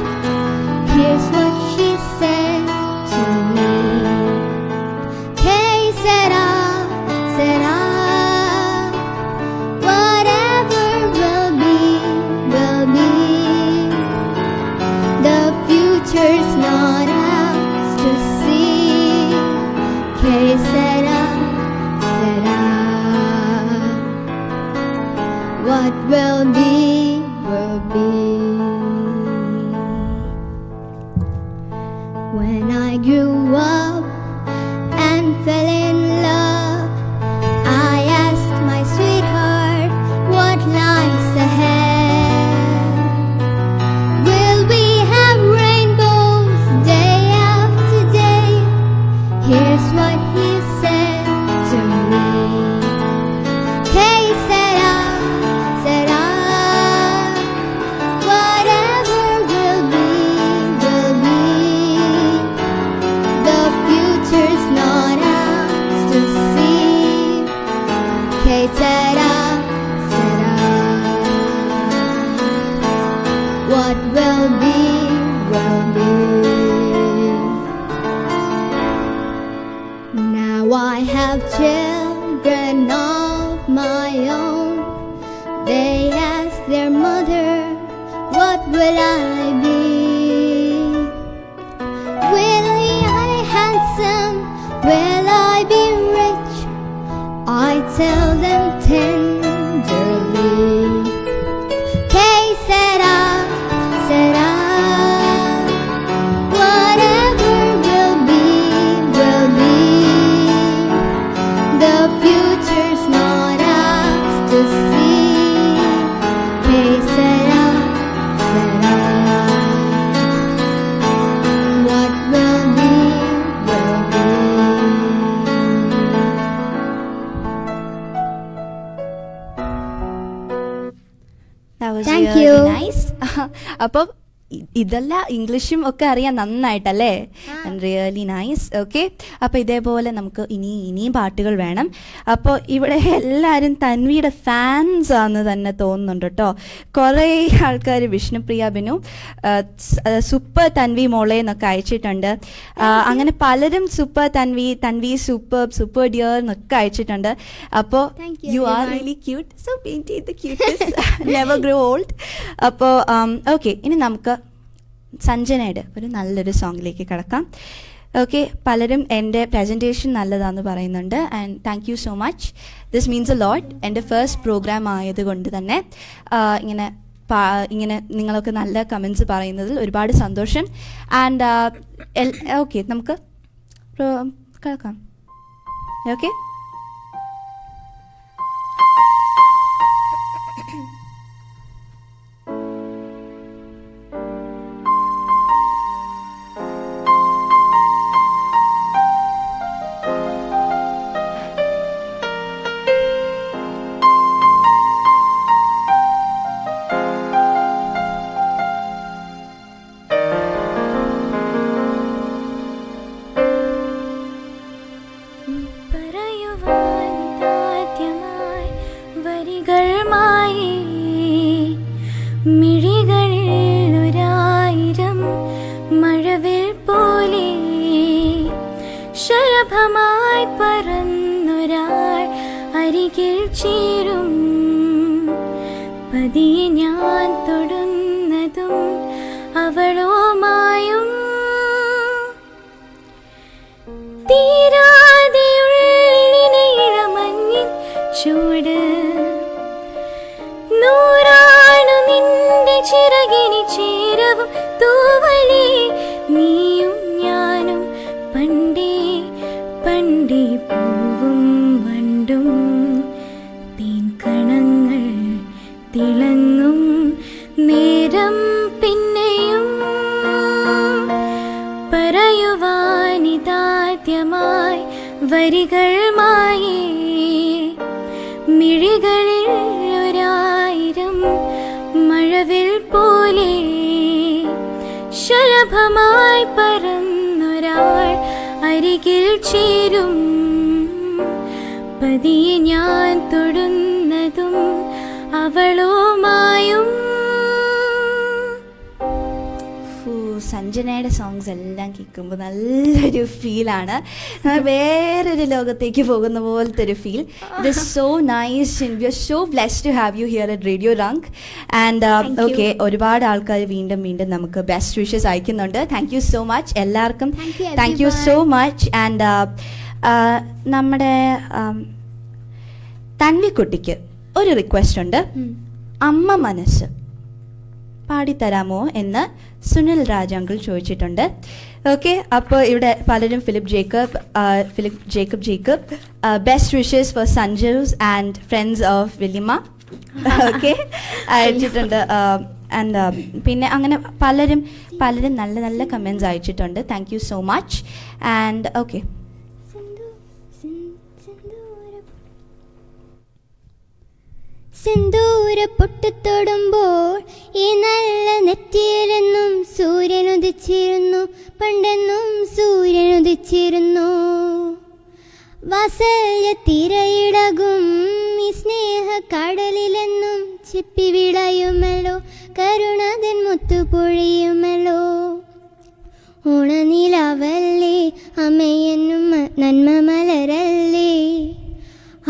Here's what she said to me. Hey, Sarah, Sarah, whatever will be, will be. The future's not ours to see. Que sera, sera. What will be, will be. When I grew up and fell in love, I asked my sweetheart, what lies ahead? Will we have rainbows day after day? Here's what he said to me. Hey, Sarah, Sarah, whatever will be, will be. The future's not ours to see. Hey, Sarah, Sarah, what will be, will be. Now I have children of my own. They ask their mother, what will I be? Will I handsome? Will I be rich? I tell them tenderly. Hey, Sarah, Sarah, whatever will be, will be. The future's not ours to see. Hey, Sarah, Sarah, what will be, will be. That was Thank really you. nice. അപ്പോൾ ഇതെല്ലാം ഇംഗ്ലീഷും ഒക്കെ അറിയാൻ നന്നായിട്ടല്ലേ? And really nice. Okay, അപ്പോൾ ഇതേപോലെ നമുക്ക് ഇനിയും പാട്ടുകൾ വേണം. അപ്പോൾ ഇവിടെ എല്ലാവരും തൻവിയുടെ ഫാൻസ് ആണെന്ന് തന്നെ തോന്നുന്നുണ്ട് കേട്ടോ. കുറേ ആൾക്കാർ വിഷ്ണുപ്രിയ ബിനു സൂപ്പർ തൻവി മോളെ എന്നൊക്കെ അയച്ചിട്ടുണ്ട്. അങ്ങനെ പലരും സൂപ്പർ തൻവി സൂപ്പർ ഡിയർ എന്നൊക്കെ അയച്ചിട്ടുണ്ട്. അപ്പോൾ Thank you, you are everyone. Really cute. So paint the cutest never grow old. അപ്പോൾ ഓക്കെ, ഇനി നമുക്ക് സഞ്ജനയുടെ ഒരു നല്ലൊരു സോങ്ങിലേക്ക് കിടക്കാം. ഓക്കെ, പലരും എൻ്റെ പ്രസൻറ്റേഷൻ നല്ലതാണെന്ന് പറയുന്നുണ്ട്. And thank you so much. This means a ലോട്ട്. എൻ്റെ ഫസ്റ്റ് പ്രോഗ്രാം ആയതുകൊണ്ട് തന്നെ ഇങ്ങനെ നിങ്ങളൊക്കെ നല്ല കമൻസ് പറയുന്നതിൽ ഒരുപാട് സന്തോഷം. ആൻഡ് ഓക്കെ, നമുക്ക് കേൾക്കാം. ഓക്കെ, പറയൂ മിഴികളിൽ ഒരായിരം മഴവിൽ പോലെ ശലഭമായി പറന്നൊരാൾ അരികിൽ ചേരും. പതിയെ ഞാൻ തൊടുന്നതും അവളുമായും തീരാതെയുള്ളിലെ ഇളമഞ്ഞിൻ ചൂട്. നൂറാണു നിന്റെ ചിറകിനി ചേരവും തൂവലേ, നീയും ഞാനും പണ്ടേ പണ്ടേ പൂവും വണ്ടും തേൻകണങ്ങൾ തിളങ്ങും നേരം പിന്നെയും പറയുവാനിതാദ്യമായി വരികൾ മായേ. മിഴികളിൽ ഒരായിരം മഴവിൽ പോലെ ശലഭമായി പറന്നൊരാൾ അരികിൽ ചേരും. പതിയെ ഞാൻ തൊടുന്നതും അവളുമായും. സഞ്ജനയുടെ സോങ്സ് എല്ലാം കേൾക്കുമ്പോൾ നല്ലൊരു ഫീലാണ്, വേറൊരു ലോകത്തേക്ക് പോകുന്ന പോലത്തെ ഒരു feel. It is so nice and we are so blessed to have you here at Radio Rang. And okay, ഒരുപാട് ആൾക്കാർ വീണ്ടും വീണ്ടും നമുക്ക് ബെസ്റ്റ് വിഷസ് അയക്കുന്നുണ്ട്. താങ്ക് യു സോ മച്ച് എല്ലാവർക്കും. Thank you so much. And നമ്മുടെ തൻവിക്കുട്ടിക്ക് ഒരു റിക്വസ്റ്റ് ഉണ്ട്. അമ്മ മനസ്സ് പാടിത്തരാമോ എന്ന് സുനിൽ രാജ് അങ്കിൾ ചോദിച്ചിട്ടുണ്ട്. ഓക്കെ, അപ്പോൾ ഇവിടെ പലരും Philip Jacob best wishes for Sanju's and friends of വില്യമ്മ ഓക്കെ അയച്ചിട്ടുണ്ട്. ആൻഡ് പിന്നെ അങ്ങനെ പലരും നല്ല നല്ല കമൻറ്റ്സ് അയച്ചിട്ടുണ്ട്. Thank you so much. And okay, സിന്ദൂര പൊട്ടിത്തൊടുമ്പോൾ ഈ നല്ല നെറ്റിയിലെന്നും സൂര്യനുദിച്ചിരുന്നു, പണ്ടെന്നും സൂര്യനുദിച്ചിരുന്നു. വാത്സല്യ തിരയിടകും ഈ സ്നേഹ കടലിലെന്നും ചിപ്പി വിളയുമല്ലോ, കരുണതൻ മുത്തുപൊഴിയുമല്ലോ. ഓണനിലാവല്ലേ അമ്മയെന്നും നന്മ മലരല്ലേ,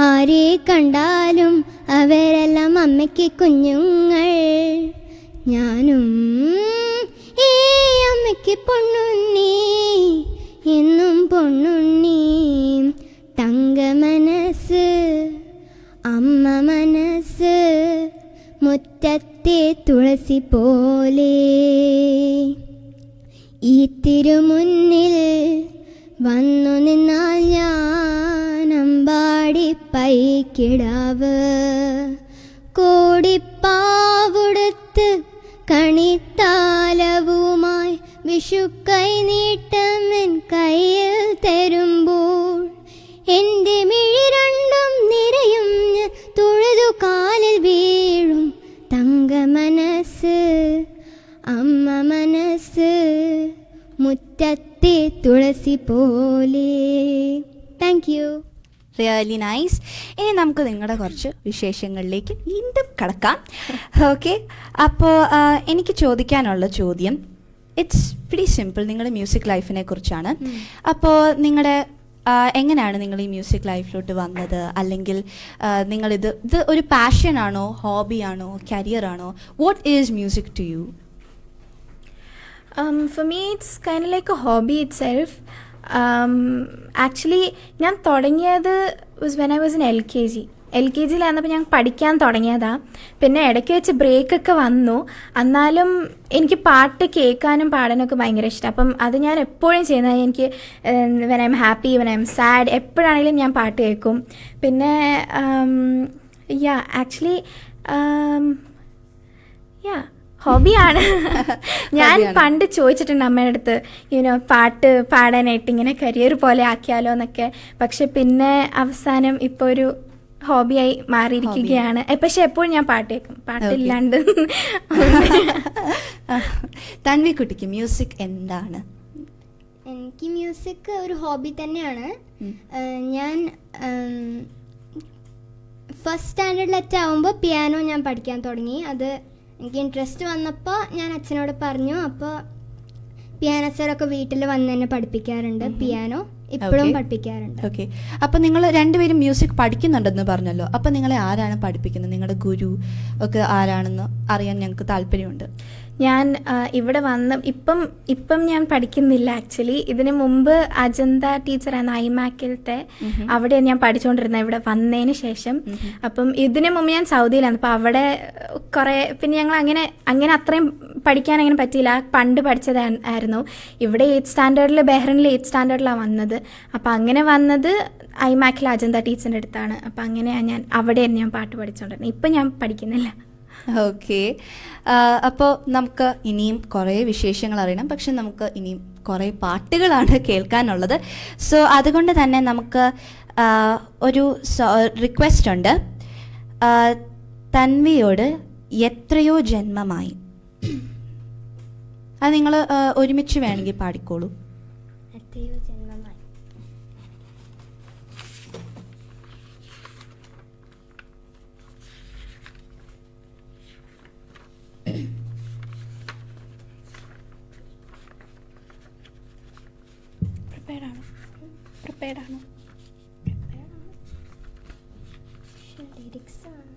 ആരെ കണ്ടാലും അവരെല്ലാം അമ്മയ്ക്ക് കുഞ്ഞുങ്ങൾ. ഞാനും ഈ അമ്മയ്ക്ക് പൊണ്ണുണ്ണി, എന്നും പൊണ്ണുണ്ണി. തങ്ക മനസ്സ് അമ്മ മനസ്സ്, മുറ്റത്തെ തുളസി പോലെ. ഈ തിരുമുന്നിൽ വന്നു നിന്നാൽ ഞാൻ അമ്പാടി പൈക്കിടാവ്. കോടിപ്പാവുടുത്ത് കണിത്താലവുമായി വിഷുക്കൈ നീട്ടമൻ കയ്യിൽ തരുമ്പോൾ എൻ്റെ മിഴി രണ്ടും നിറയും തൊഴുതു കാലിൽ വീഴും. തങ്ക മനസ്സ് അമ്മ മനസ്സ്, മുറ്റത്തെ തുളസി പോലെ. Thank you. Really nice. ഇനി നമുക്ക് നിങ്ങളുടെ കുറച്ച് വിശേഷങ്ങളിലേക്ക് വീണ്ടും കടക്കാം. ഓക്കെ, അപ്പോൾ എനിക്ക് ചോദിക്കാനുള്ള ചോദ്യം ഇറ്റ്സ് വെരി സിമ്പിൾ. നിങ്ങളുടെ മ്യൂസിക് ലൈഫിനെ കുറിച്ചാണ്. അപ്പോൾ നിങ്ങളുടെ എങ്ങനെയാണ് നിങ്ങൾ ഈ മ്യൂസിക് ലൈഫിലോട്ട് വന്നത്? അല്ലെങ്കിൽ നിങ്ങളിത് ഒരു പാഷനാണോ, ഹോബിയാണോ, കരിയറാണോ? What is music to you? For me, it's kind of like a hobby itself. Actually, ഞാൻ തുടങ്ങിയത് was when I was in LKG. LKG-ലായിരുന്നപ്പോൾ ഞാൻ പഠിക്കാൻ തുടങ്ങിയതാണ്. പിന്നെ ഇടയ്ക്ക് വെച്ച് ബ്രേക്കൊക്കെ വന്നു. എന്നാലും എനിക്ക് പാട്ട് കേൾക്കാനും പാടാനൊക്കെ ഭയങ്കര ഇഷ്ടം. അപ്പം അത് ഞാൻ എപ്പോഴും ചെയ്യുന്നത്. എനിക്ക് when I'm happy, when I'm sad, എപ്പോഴാണെങ്കിലും ഞാൻ പാട്ട് കേൾക്കും. പിന്നെ ആക്ച്വലി ഹോബിയാണ്. ഞാൻ പണ്ട് ചോദിച്ചിട്ടുണ്ട് അമ്മയുടെ അടുത്ത് പാട്ട് പാടാനായിട്ട് ഇങ്ങനെ കരിയർ പോലെ ആക്കിയാലോ എന്നൊക്കെ. പക്ഷെ പിന്നെ അവസാനം ഇപ്പോൾ ഒരു ഹോബിയായി മാറിയിരിക്കുകയാണ്. പക്ഷെ എപ്പോഴും ഞാൻ പാട്ട് കേൾക്കും, പാട്ടില്ലാണ്ട്. തൻവിക്കുട്ടിക്ക് മ്യൂസിക് എന്താണ്? എനിക്ക് മ്യൂസിക് ഒരു ഹോബി തന്നെയാണ്. ഞാൻ ഫസ്റ്റ് സ്റ്റാൻഡേർഡിലെറ്റാവുമ്പോൾ പിയാനോ ഞാൻ പഠിക്കാൻ തുടങ്ങി. അത് എനിക്ക് ഇൻട്രസ്റ്റ് വന്നപ്പോൾ ഞാൻ അച്ഛനോട് പറഞ്ഞു. അപ്പോൾ പിയാനോ സാറൊക്കെ വീട്ടിൽ വന്ന് തന്നെ പഠിപ്പിക്കാറുണ്ട്. പിയാനോ ഇപ്പോഴും പഠിപ്പിക്കാറുണ്ട്. ഓക്കെ, അപ്പോൾ നിങ്ങൾ രണ്ടുപേരും മ്യൂസിക് പഠിക്കുന്നുണ്ടെന്ന് പറഞ്ഞല്ലോ. അപ്പോൾ നിങ്ങളെ ആരാണ് പഠിപ്പിക്കുന്നത്? നിങ്ങളുടെ ഗുരു ഒക്കെ ആരാണെന്ന് അറിയാൻ ഞങ്ങൾക്ക് താല്പര്യമുണ്ട്. ഞാൻ ഇവിടെ വന്ന് ഇപ്പം ഞാൻ പഠിക്കുന്നില്ല. ആക്ച്വലി ഇതിന് മുമ്പ് അജന്ത ടീച്ചറാണ് ഐമാക്കിലത്തെ, അവിടെ ഞാൻ പഠിച്ചുകൊണ്ടിരുന്നത് ഇവിടെ വന്നതിന് ശേഷം. അപ്പം ഇതിന് മുമ്പ് ഞാൻ സൗദിയിലാണ്. അപ്പം അവിടെ കുറേ പിന്നെ ഞങ്ങൾ അങ്ങനെ അത്രയും പഠിക്കാൻ അങ്ങനെ പറ്റിയില്ല. പണ്ട് പഠിച്ചതായിരുന്നു. ഇവിടെ 8th സ്റ്റാൻഡേർഡിൽ ബഹ്റിനിൽ 8th സ്റ്റാൻഡേർഡിലാണ് വന്നത്. അപ്പം അങ്ങനെ വന്നത് ഐമാക്കിൽ അജന്ത ടീച്ചറിൻ്റെ അടുത്താണ്. അപ്പം അങ്ങനെയാണ് അവിടെയാണ് ഞാൻ പാട്ട് പഠിച്ചുകൊണ്ടിരുന്നത്. ഇപ്പം ഞാൻ പഠിക്കുന്നില്ല. ഓക്കെ, അപ്പോൾ നമുക്ക് ഇനിയും കുറേ വിശേഷങ്ങൾ അറിയണം. പക്ഷെ നമുക്ക് ഇനിയും കുറേ പാട്ടുകളാണ് കേൾക്കാനുള്ളത്. സോ അതുകൊണ്ട് തന്നെ നമുക്ക് ഒരു റിക്വസ്റ്റ് ഉണ്ട്. തൻവിയോട് എത്രയോ ജന്മമായി, അത് നിങ്ങൾ ഒരുമിച്ച് വേണമെങ്കിൽ പാടിക്കോളൂ. എത്രയോ ജന്മമായി. പ്രിപ്പയർഡ് ആണോ? ലിറിക്സ് ആണ്.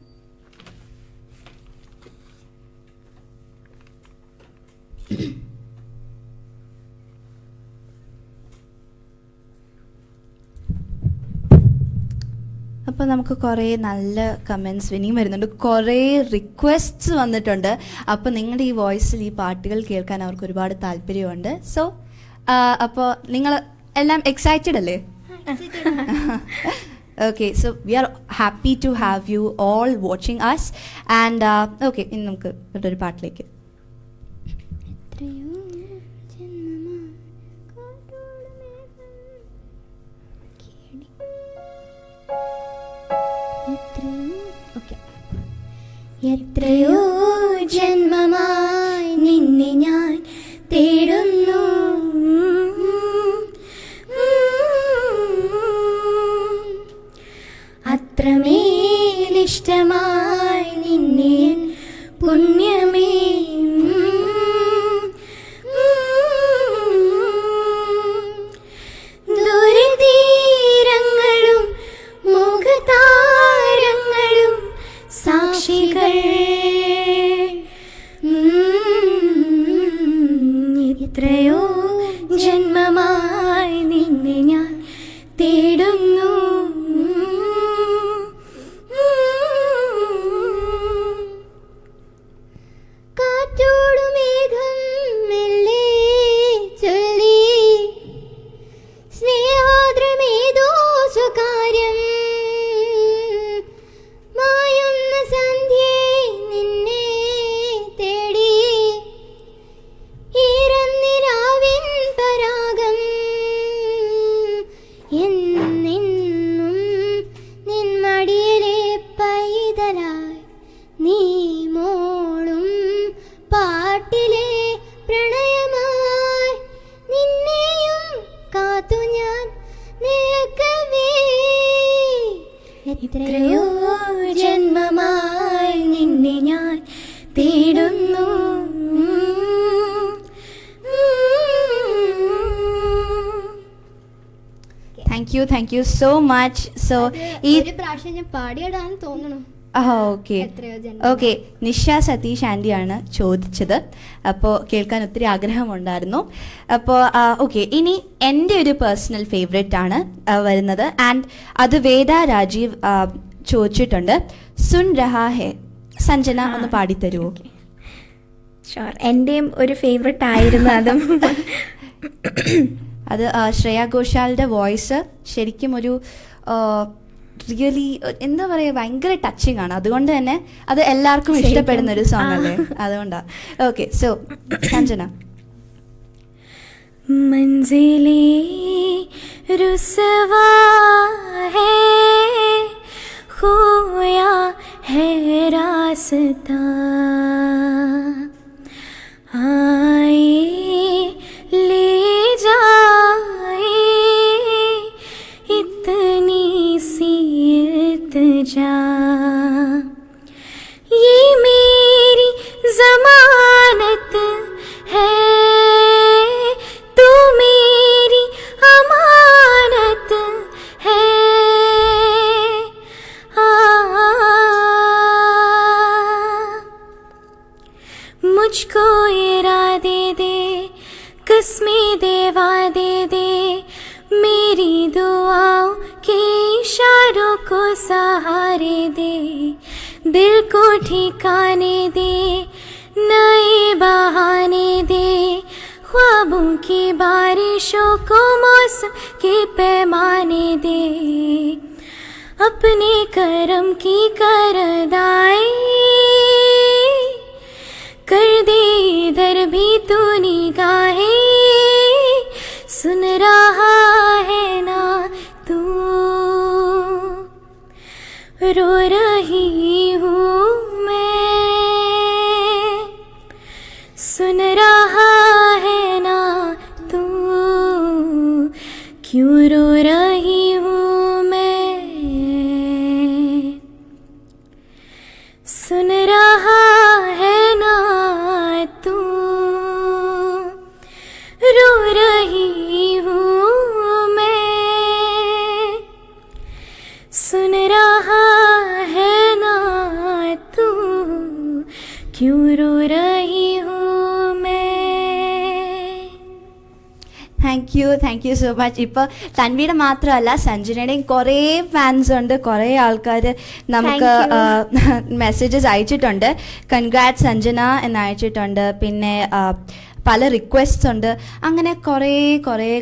അപ്പോൾ നമുക്ക് കുറേ നല്ല കമൻറ്റ്സ് ഇനിയും വരുന്നുണ്ട്, കുറേ റിക്വസ്റ്റ്സ് വന്നിട്ടുണ്ട്. അപ്പോൾ നിങ്ങളുടെ ഈ വോയിസിൽ ഈ പാട്ടുകൾ കേൾക്കാൻ അവർക്ക് ഒരുപാട് താല്പര്യമുണ്ട്. സോ അപ്പോൾ നിങ്ങൾ എല്ലാം എക്സൈറ്റഡ് അല്ലേ? Okay, so we are happy to have you all watching us. And okay, ഇനി നമുക്ക് ഒരു പാട്ടിലേക്ക്. എത്രയോ ജന്മമായി നിന്നെ ഞാൻ തേടുന്നു, അത്രമേലിഷ്ടമായി നിന്നെ പുണ്യമേ, ദൂരതീരങ്ങളും മുഖതാരങ്ങളും സാക്ഷികൾ, എത്രയോ ജന്മമായി നിന്നെ ഞാൻ തേടുന്നു, കാറ്റോടുമേഘം മെല്ലെ ചൊല്ലി സ്നേഹാദ്രമേതോ സ്വകാര്യം, മായുന്ന സന്ധ്യേ നിന്നെ തേടി ഈരന്നിരാവിൻ പരാഗം, എന്നെന്നും നിൻ മടിയിലെ പൈതലായി നീ മോളും പാട്ടിലെ പ്രണയമായി നിന്നെയും കാത്തു ഞാൻ നിൽക്കവേ, എത്രയോ ജന്മമായി നിന്നെ ഞാൻ തേടുന്നു. Thank you so much. So ഈ ഒരു പ്രാവശ്യം ഞാൻ പാടിയതാണെന്ന് തോന്നുന്നു. ഓക്കെ എത്രയോ ജന്മം. ഓക്കെ, നിഷ സതീഷ് ആൻറ്റിയാണ് ചോദിച്ചത്. അപ്പോൾ കേൾക്കാൻ ഒത്തിരി ആഗ്രഹമുണ്ടായിരുന്നു. അപ്പോൾ ഓക്കെ, ഇനി എൻ്റെ ഒരു പേഴ്സണൽ ഫേവറേറ്റ് ആണ് വരുന്നത്. ആൻഡ് അത് വേദ രാജീവ് ചോദിച്ചിട്ടുണ്ട്. സുൻ രഹാ ഹെ, സഞ്ജന ഒന്ന് പാടിത്തരുമോ? ഷുവർ, എൻ്റെയും ഒരു ഫേവറേറ്റ് ആയിരുന്നു അതും. അത് ശ്രേയ ഘോഷാലിൻ്റെ വോയിസ് ശരിക്കും ഒരു റിയലി എന്താ പറയുക, ഭയങ്കര ടച്ചിങ് ആണ്. അതുകൊണ്ട് തന്നെ അത് എല്ലാവർക്കും ഇഷ്ടപ്പെടുന്ന ഒരു സോങ് അല്ലേ, അതുകൊണ്ടാണ്. Okay, so Sanjana. मंजिले रुसवा है, खोया है रास्ता, आए ले जाए इतनी सी इल्तिजा, ये मेरी दिल को ठिकाने दे, नए बहाने दे, ख्वाबों की बारिशों को मौसम के पैमाने दे, अपने करम की करदाई कर दे इधर भी तू निगाहें, सुन रहा है ना तू, रो रही हूँ मैं, सुन रहा है ना तू, क्यों रो रही हूँ मैं, सुन रहा है ना तू, रो रही हूँ मैं, सुन रहा है ना तू, क्यों रो रही हूँ मैं. Thank you so much. ഇപ്പോൾ തൻവിയുടെ മാത്രമല്ല സഞ്ജനയുടെയും കുറേ ഫാൻസ് ഉണ്ട്, കുറേ ആൾക്കാർ നമുക്ക് മെസ്സേജസ് അയച്ചിട്ടുണ്ട്. കൺഗ്രാറ്റ്സ് സഞ്ജന എന്ന് അയച്ചിട്ടുണ്ട്. പിന്നെ പല റിക്വസ്റ്റ്സ് ഉണ്ട്. അങ്ങനെ കുറേ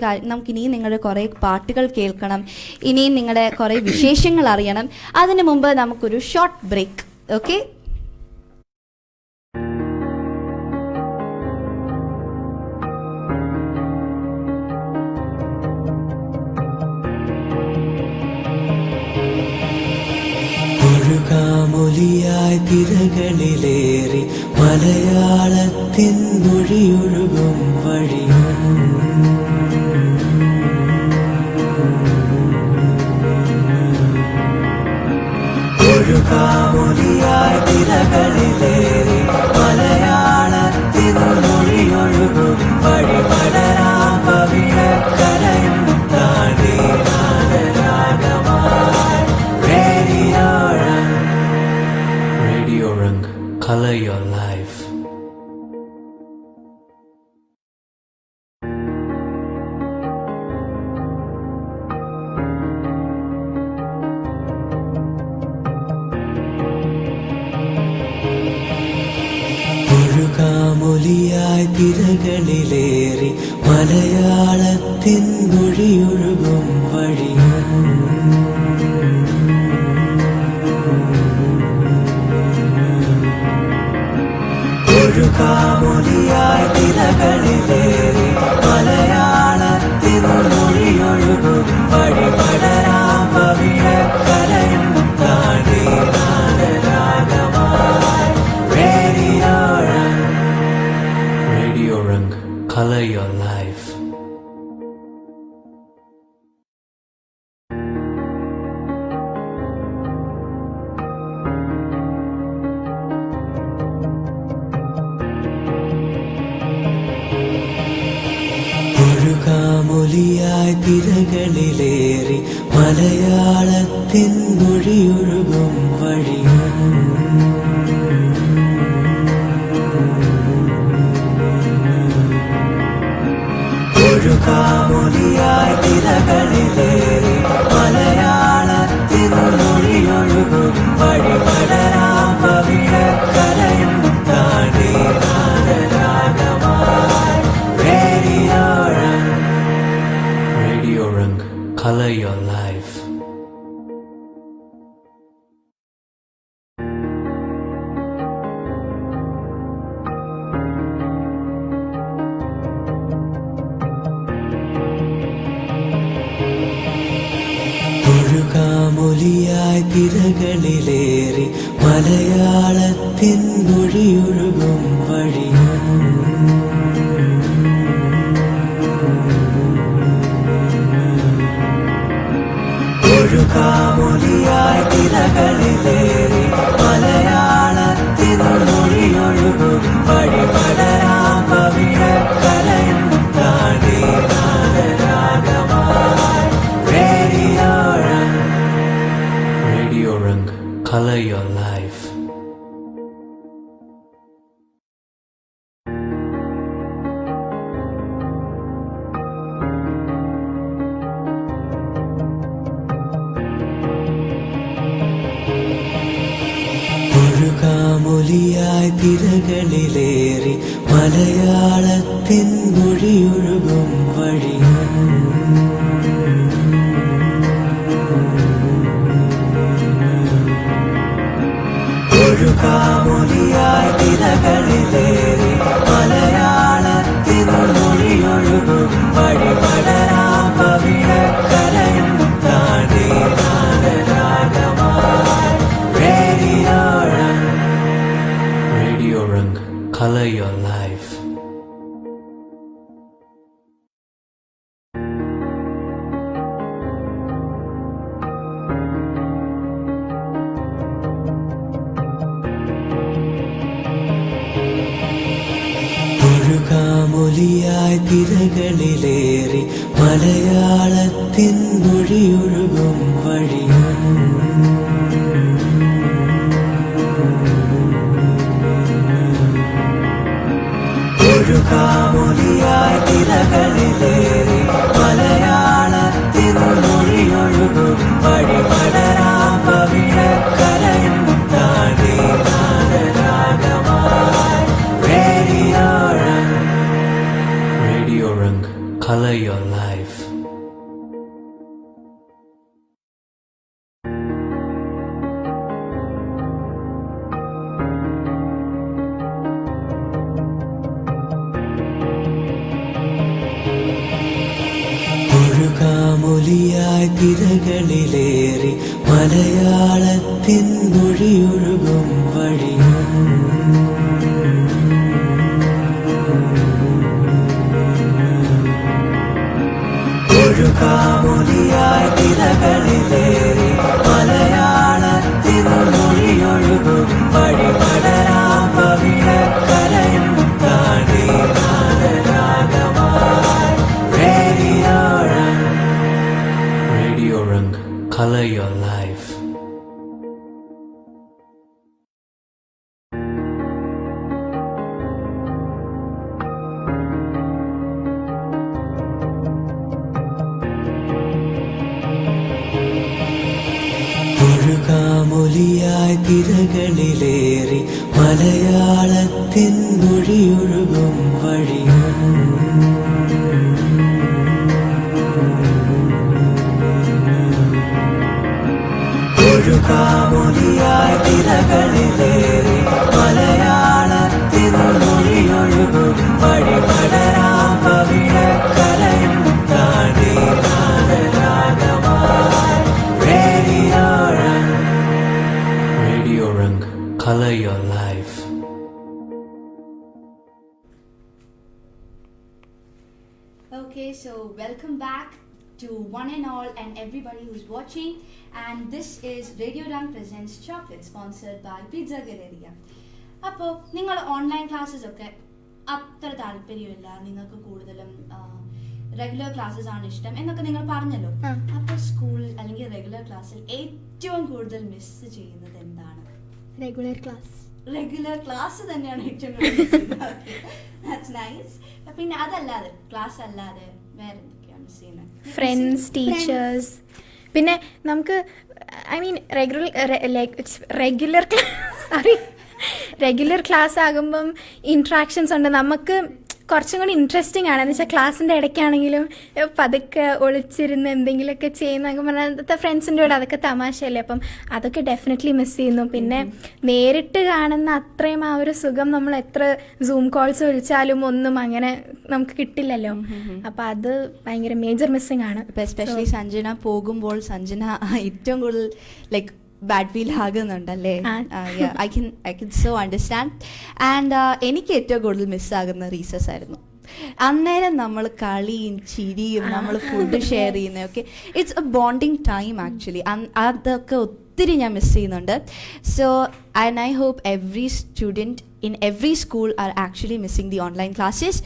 കാര്യം നമുക്കിനിയും നിങ്ങളുടെ കുറേ പാട്ടുകൾ കേൾക്കണം, ഇനിയും നിങ്ങളുടെ കുറേ വിശേഷങ്ങൾ അറിയണം. അതിനു മുമ്പ് നമുക്കൊരു ഷോർട്ട് ബ്രേക്ക്. ഓക്കെ, ഒഴുകാമൊലിയായി തിരകളിലേറി മലയാളത്തിൻ മൊഴിയൊഴുകും വഴിയും ഒഴുകാമൊലിയായി തിരകളിലേറി മലയാളത്തിൻ മൊഴിയൊഴുകും വഴി പടരാം പവിഴക്കരയും താണ്ടി Radio Rang, color your life. ഒഴുകാമൊലിയായി തിരകളിലേറി മലയാളത്തിൻ മൊഴിയൊഴുകും വഴിയും ഒഴുകാമൊലിയായി തിരകളിലേറി മലയാളത്തിൻ മൊഴിയൊഴുകും വഴി പടരാം പവിഴക്കരയും താണ്ടി നാദരാഗമായി റേഡിയോ റംഗ് color your life. ഒഴുകാമൊലിയായി തിരകളിലേറി മലയാളത്തിൻ മൊഴിയൊഴുകും വഴിയും ഒഴുകാമൊലിയായി തിരകളിലേറി മലയാളത്തിൻ മൊഴിയൊഴുകും വഴി പടരാം പവിഴക്കരയും താണ്ടി നാദരാഗമായി റേഡിയോ റംഗ് color your life. ഒഴുകാമൊലിയായി തിരകളിലേറി മലയാളത്തിൻ മൊഴിയൊഴുകും വഴിയും ഒഴുകാമൊലിയായി തിരകളിലേറി മലയാളത്തിൻ മൊഴിയൊഴുകും വഴി പടരാം പവിഴക്കരയും താണ്ടി നാദരാഗമായി റേഡിയോ റംഗ് color your life. ഒരുകാമൊലിയായി തിരകളിലേറി മലയാളത്തിൻ മൊഴിയൊഴുകും വഴി ഒരുകാമൊലിയായി തിരകളിലേറി മലയാളത്തിൻ മൊഴിയൊഴുകും വഴി പടരാം പവിഴക്കരയും താണ്ടി നാദരാഗമായി റേഡിയോ റംഗ് color your life. ഒരുകാമൊലിയായി തിരകളിലേറി മലയാളത്തിൻ മൊഴിയൊഴുകും വഴി ഒരുകാമൊലിയായി തിരകളിലേറി മലയാളത്തിൻ മൊഴിയൊഴുകും വഴി പടരാം പവിഴക്കരയും താണ്ടി നാദരാഗമായി റേഡിയോ റംഗ് color your life. ഒരുകാമൊലിയായി തിരകളിലേറി മലയാളത്തിൻ മൊഴിയൊഴുകും വഴി ഒരുകാമൊലിയായി തിരകളിലേറി മലയാളത്തിൻ മൊഴിയൊഴുകും വഴി പടരാം പവിഴക്കരയും താണ്ടി നാദരാഗമായി റേഡിയോ റംഗ് color your life. ഒരുകാമൊലിയായി തിരകളിലേറി മലയാളത്തിൻ മൊഴിയൊഴുകും വഴി ഒരുകാമൊലിയായി തിരകളിലേറി മലയാളത്തിൻ മൊഴിയൊഴുകും വഴി പടരാം പവിഴക്കരയും താണ്ടി നാദരാഗമായി radio റംഗ് color your life. Okay, so welcome back to one and all and everybody who's watching, and this is Radio Rang Presents Chocolate, sponsored by Pizza Galleria. അപ്പോൾ നിങ്ങൾ online classes ഒക്കെ അത്ര താല്പര്യമില്ല, നിങ്ങൾക്ക് കൂടുതലും റെഗുലർ ക്ലാസ്സസ് ആണ് ഇഷ്ടം എന്നൊക്കെ നിങ്ങൾ പറഞ്ഞല്ലോ. അപ്പോൾ സ്കൂൾ അല്ലെങ്കിൽ റെഗുലർ ക്ലാസ്സിൽ ഏറ്റവും കൂടുതൽ മിസ് ചെയ്യുന്നത് എന്താണ്? റെഗുലർ ക്ലാസ് തന്നെയാണ് ഏറ്റവും കൂടുതൽ. That's nice. പിന്നെ അതല്ലാതെ ക്ലാസ് അല്ലാതെ വേറെ എന്തൊക്കെയാണ് മിസ് ചെയ്യുന്നത്? Friends, teachers. പിന്നെ നമുക്ക് റെഗുലർ ക്ലാസ് ആകുമ്പം ഇൻട്രാക്ഷൻസ് ഉണ്ട്. നമുക്ക് കുറച്ചും കൂടി ഇൻട്രസ്റ്റിംഗ് ആണ്. എന്ന് വെച്ചാൽ ക്ലാസ്സിൻ്റെ ഇടയ്ക്കാണെങ്കിലും പതുക്കെ ഒളിച്ചിരുന്ന് എന്തെങ്കിലുമൊക്കെ ചെയ്യുന്നതൊക്കെ പറഞ്ഞാൽ ഫ്രണ്ട്സിൻ്റെ കൂടെ അതൊക്കെ തമാശയല്ലേ. അപ്പം അതൊക്കെ ഡെഫിനറ്റ്ലി മിസ് ചെയ്യുന്നു. പിന്നെ നേരിട്ട് കാണുന്ന അത്രയും ആ ഒരു സുഖം നമ്മൾ എത്ര സൂം കോൾസ് വിളിച്ചാലും ഒന്നും അങ്ങനെ നമുക്ക് കിട്ടില്ലല്ലോ. അപ്പം അത് ഭയങ്കര മേജർ മിസ്സിംഗ് ആണ്. എസ്പെഷ്യലി സഞ്ജന പോകുമ്പോൾ സഞ്ജന ഏറ്റവും കൂടുതൽ ലൈക്ക് ബാഡ് ഫീൽ ആകുന്നുണ്ടല്ലേ? I can so understand. And എനിക്ക് ഏറ്റവും കൂടുതൽ മിസ്സാകുന്ന റീസസ് ആയിരുന്നു. അന്നേരം നമ്മൾ കളിയും ചിരിയും നമ്മൾ ഫുഡ് ഷെയർ ചെയ്യുന്നതൊക്കെ it's a bonding time actually. അതൊക്കെ ഒത്തിരി ഞാൻ മിസ് ചെയ്യുന്നുണ്ട്. So and I hope every student in every school are actually missing the online classes.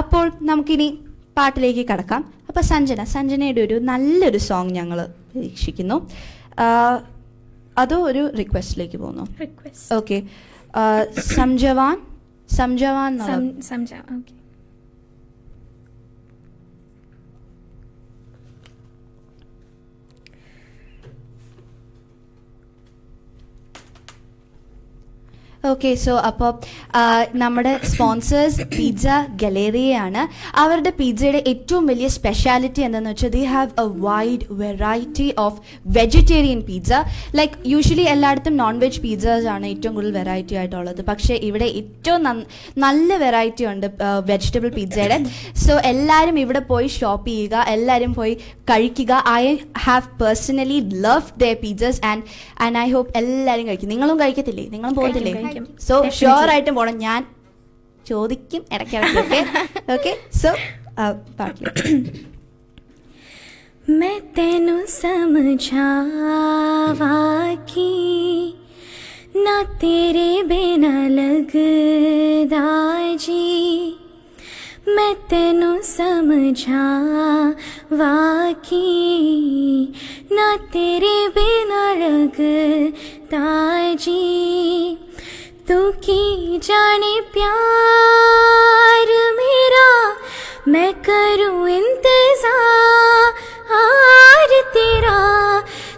അപ്പോൾ നമുക്കിനി പാട്ടിലേക്ക് കടക്കാം. അപ്പോൾ സഞ്ജനയുടെ ഒരു നല്ലൊരു സോങ് ഞങ്ങൾ പ്രതീക്ഷിക്കുന്നു. അതോ ഒരു റിക്വസ്റ്റിലേക്ക് പോകുന്നു? ഓക്കെ, സംജവാൻ. ഓക്കെ. ഓക്കെ, സോ അപ്പോൾ നമ്മുടെ സ്പോൺസേഴ്സ് പിസ്സ ഗലേറിയയാണ്. അവരുടെ പിസ്സയുടെ ഏറ്റവും വലിയ സ്പെഷ്യാലിറ്റി എന്താണെന്ന് വെച്ചാൽ they have A wide variety of vegetarian pizza. Like usually എല്ലായിടത്തും നോൺ വെജ് പിസ്സേഴ്സ് ആണ് ഏറ്റവും കൂടുതൽ വെറൈറ്റി ആയിട്ടുള്ളത്, പക്ഷേ ഇവിടെ ഏറ്റവും നല്ല വെറൈറ്റി ഉണ്ട് വെജിറ്റബിൾ പിസ്സയുടെ. സോ എല്ലാവരും ഇവിടെ പോയി ഷോപ്പ് ചെയ്യുക, എല്ലാവരും പോയി കഴിക്കുക. I have personally love their pizzas and I hope എല്ലാവരും കഴിക്കും. നിങ്ങളും കഴിക്കത്തില്ലേ? നിങ്ങളും പോകത്തില്ലേ? സോ ഷുവർ ആയിട്ടും പോകണം. ഞാൻ ചോദിക്കും ഇടയ്ക്കിടയ്ക്ക്. ഓക്കെ, സോ പാട്ടിൽ मैं तेनू समझावा की ना तेरे बिना लगदा जी, मैं तेनू समझावा की ना तेरे बिना लगदा जी, तू की जाने प्यार मेरा मैं करूं इंतजार तेरा,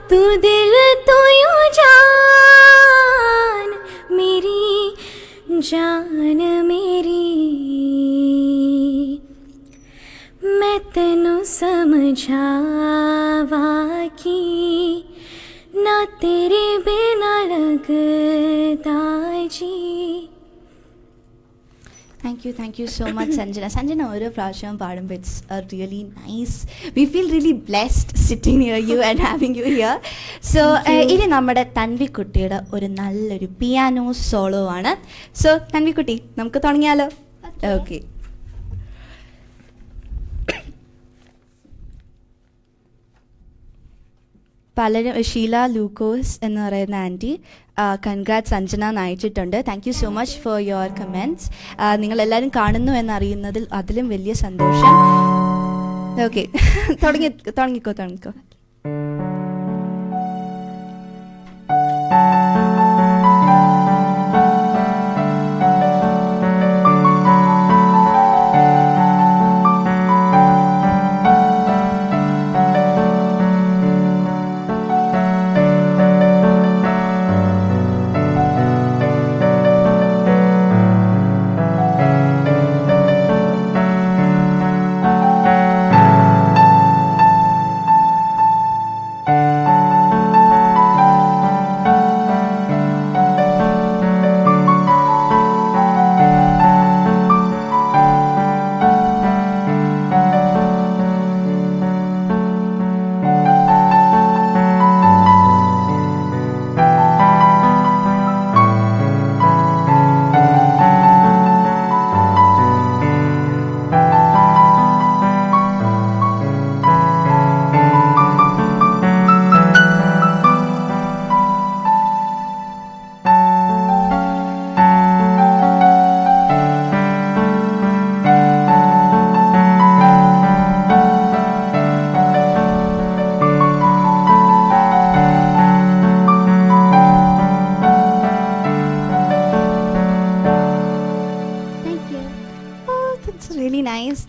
तू दिल तो यूं जान मेरी जान मेरी, मैं तेनू समझावा की ना तेरे बिना लगदा जी. Thank you so much Sanjana. Sanjana ഓരോ പ്രാവശ്യവും പാടുമ്പോൾ it's really nice. We feel really blessed sitting near you and having you here. So ഇനി നമ്മുടെ തൻവിക്കുട്ടിയുടെ ഒരു നല്ലൊരു പിയാനോ സോളോ ആണ്. സോ തൻവിക്കുട്ടി, നമുക്ക് തുടങ്ങിയാലോ? ഓക്കെ. പലരും ഷീല ലൂക്കോസ് എന്ന് പറയുന്ന ആൻറ്റി കൺഗ്രാറ്റ്സ് സഞ്ജന എന്ന് അയച്ചിട്ടുണ്ട്. Thank you so much for your comments. നിങ്ങളെല്ലാവരും കാണുന്നു എന്നറിയുന്നതിൽ അതിലും വലിയ സന്തോഷം. ഓക്കെ, തുടങ്ങിക്കോ.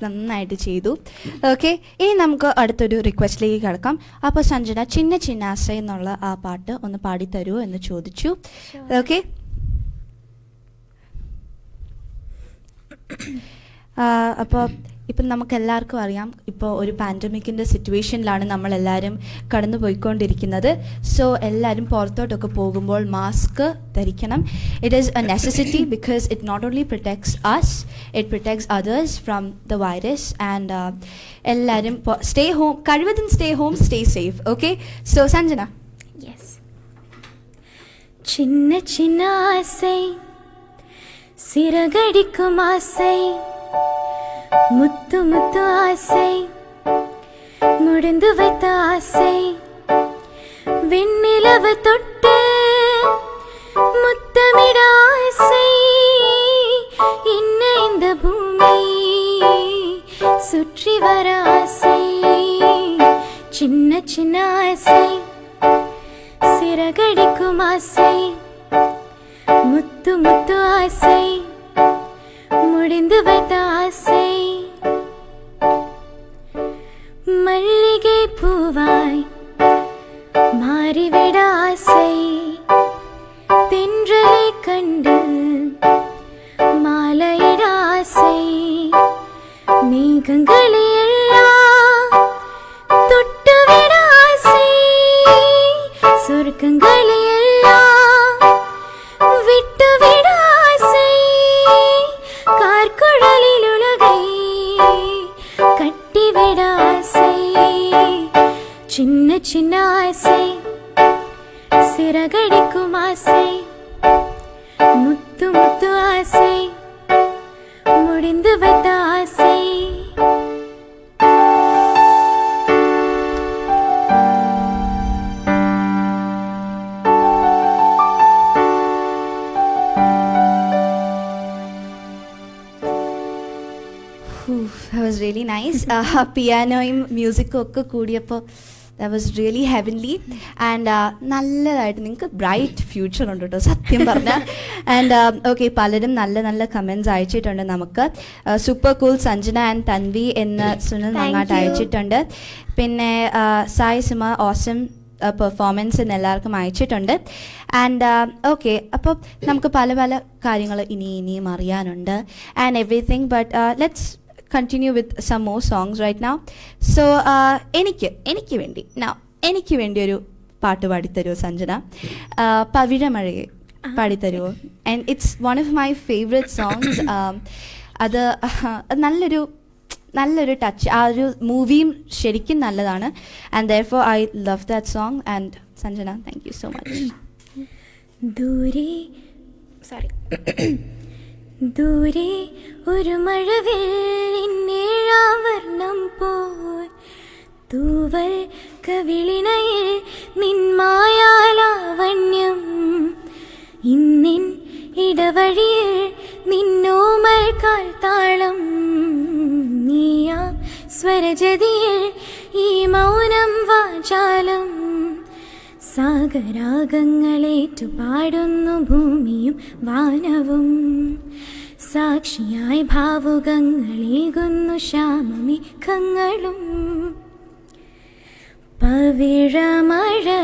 നന്നായിട്ട് ചെയ്തു. ഓക്കെ, ഇനി നമുക്ക് അടുത്തൊരു റിക്വസ്റ്റിലേക്ക് കിടക്കാം. അപ്പോൾ സഞ്ജന ചിന്ന ചിന്നാസ എന്നുള്ള ആ പാട്ട് ഒന്ന് പാടിത്തരുമോ എന്ന് ചോദിച്ചു. ഓക്കെ, അപ്പോൾ ഇപ്പം നമുക്ക് എല്ലാവർക്കും അറിയാം, ഇപ്പോൾ ഒരു പാൻഡമിക്കിൻ്റെ സിറ്റുവേഷനിലാണ് നമ്മളെല്ലാവരും കടന്നു പോയിക്കൊണ്ടിരിക്കുന്നത്. സോ എല്ലാവരും പുറത്തോട്ടൊക്കെ പോകുമ്പോൾ മാസ്ക് ധരിക്കണം. It is a necessity because it not only protects us, it protects others from the virus. And എല്ലാവരും സ്റ്റേ ഹോം, കഴിവതും stay home, stay safe. Okay, so Sanjana. Yes. சின்ன சின்ன ஆசை, சிறகடிக்கும் ஆசை, முத்து முத்து ஆசை, முடிந்து வைத்த ஆசை, வெண்ணிலவு தொட்டு முத்தமிட ஆசை, இன்ன இந்த பூமி சுற்றி வர ஆசை, சின்ன சின்ன ஆசை, சிறகடிக்கும் ஆசை, முத்து முத்து ஆசை, முடிந்து வைத்த ஆசை, மல்லிகை பூவாய் மாறிவிட ஆசை, தென்றலை கண்டு വാസ് റിയലി നൈസ്. പിയാനോയും മ്യൂസിക്കും ഒക്കെ കൂടിയപ്പോൾ that was really heavenly. And നല്ലതായിട്ട് നിങ്ങൾക്ക് ബ്രൈറ്റ് ഫ്യൂച്ചർ ഉണ്ട് കേട്ടോ സത്യം പറഞ്ഞാൽ. ആൻഡ് ഓക്കെ, പലരും നല്ല നല്ല കമൻറ്റ്സ് അയച്ചിട്ടുണ്ട് നമുക്ക്. Super cool Sanjana and Tanvi എന്ന് സുനിൽ നങ്ങാട്ട് അയച്ചിട്ടുണ്ട്. പിന്നെ സായി സിമ ഓസം പെർഫോമൻസ് എന്ന് എല്ലാവർക്കും അയച്ചിട്ടുണ്ട്. ആൻഡ് ഓക്കെ, അപ്പോൾ നമുക്ക് പല പല കാര്യങ്ങൾ ഇനിയും അറിയാനുണ്ട് and everything. But let's continue with some more songs right now. So എനിക്ക് വേണ്ടി ഒരു പാട്ട് പാടിത്തരുമോ സഞ്ജന? പവിഴമഴയെ പാടിത്തരുമോ? And it's one of my favourite songs. അത് നല്ലൊരു ടച്ച്. ആ ഒരു മൂവിയും ശരിക്കും നല്ലതാണ്. And therefore I love that song. And Sanjana, thank you so much. ദൂരെ ഒരു മഴവില്ലിന്നേഴാവർണ്ണം പോൽ തൂവൽ കവിളിണയിൽ നിന്മായാലാവണ്യം ഇന്നിൻ ഇടവഴിയിൽ നിന്നോമൽ കാൽത്താളം നീയാ സ്വരജതിയിൽ ഈ മൗനം വാചാലം സാഗരാഗങ്ങളേറ്റു പാടുന്നു ഭൂമിയും വാനവും സാക്ഷിയായി ഭാവുകങ്ങളേകുന്നു ശ്യാമമേഘങ്ങളും പവിഴമഴയേ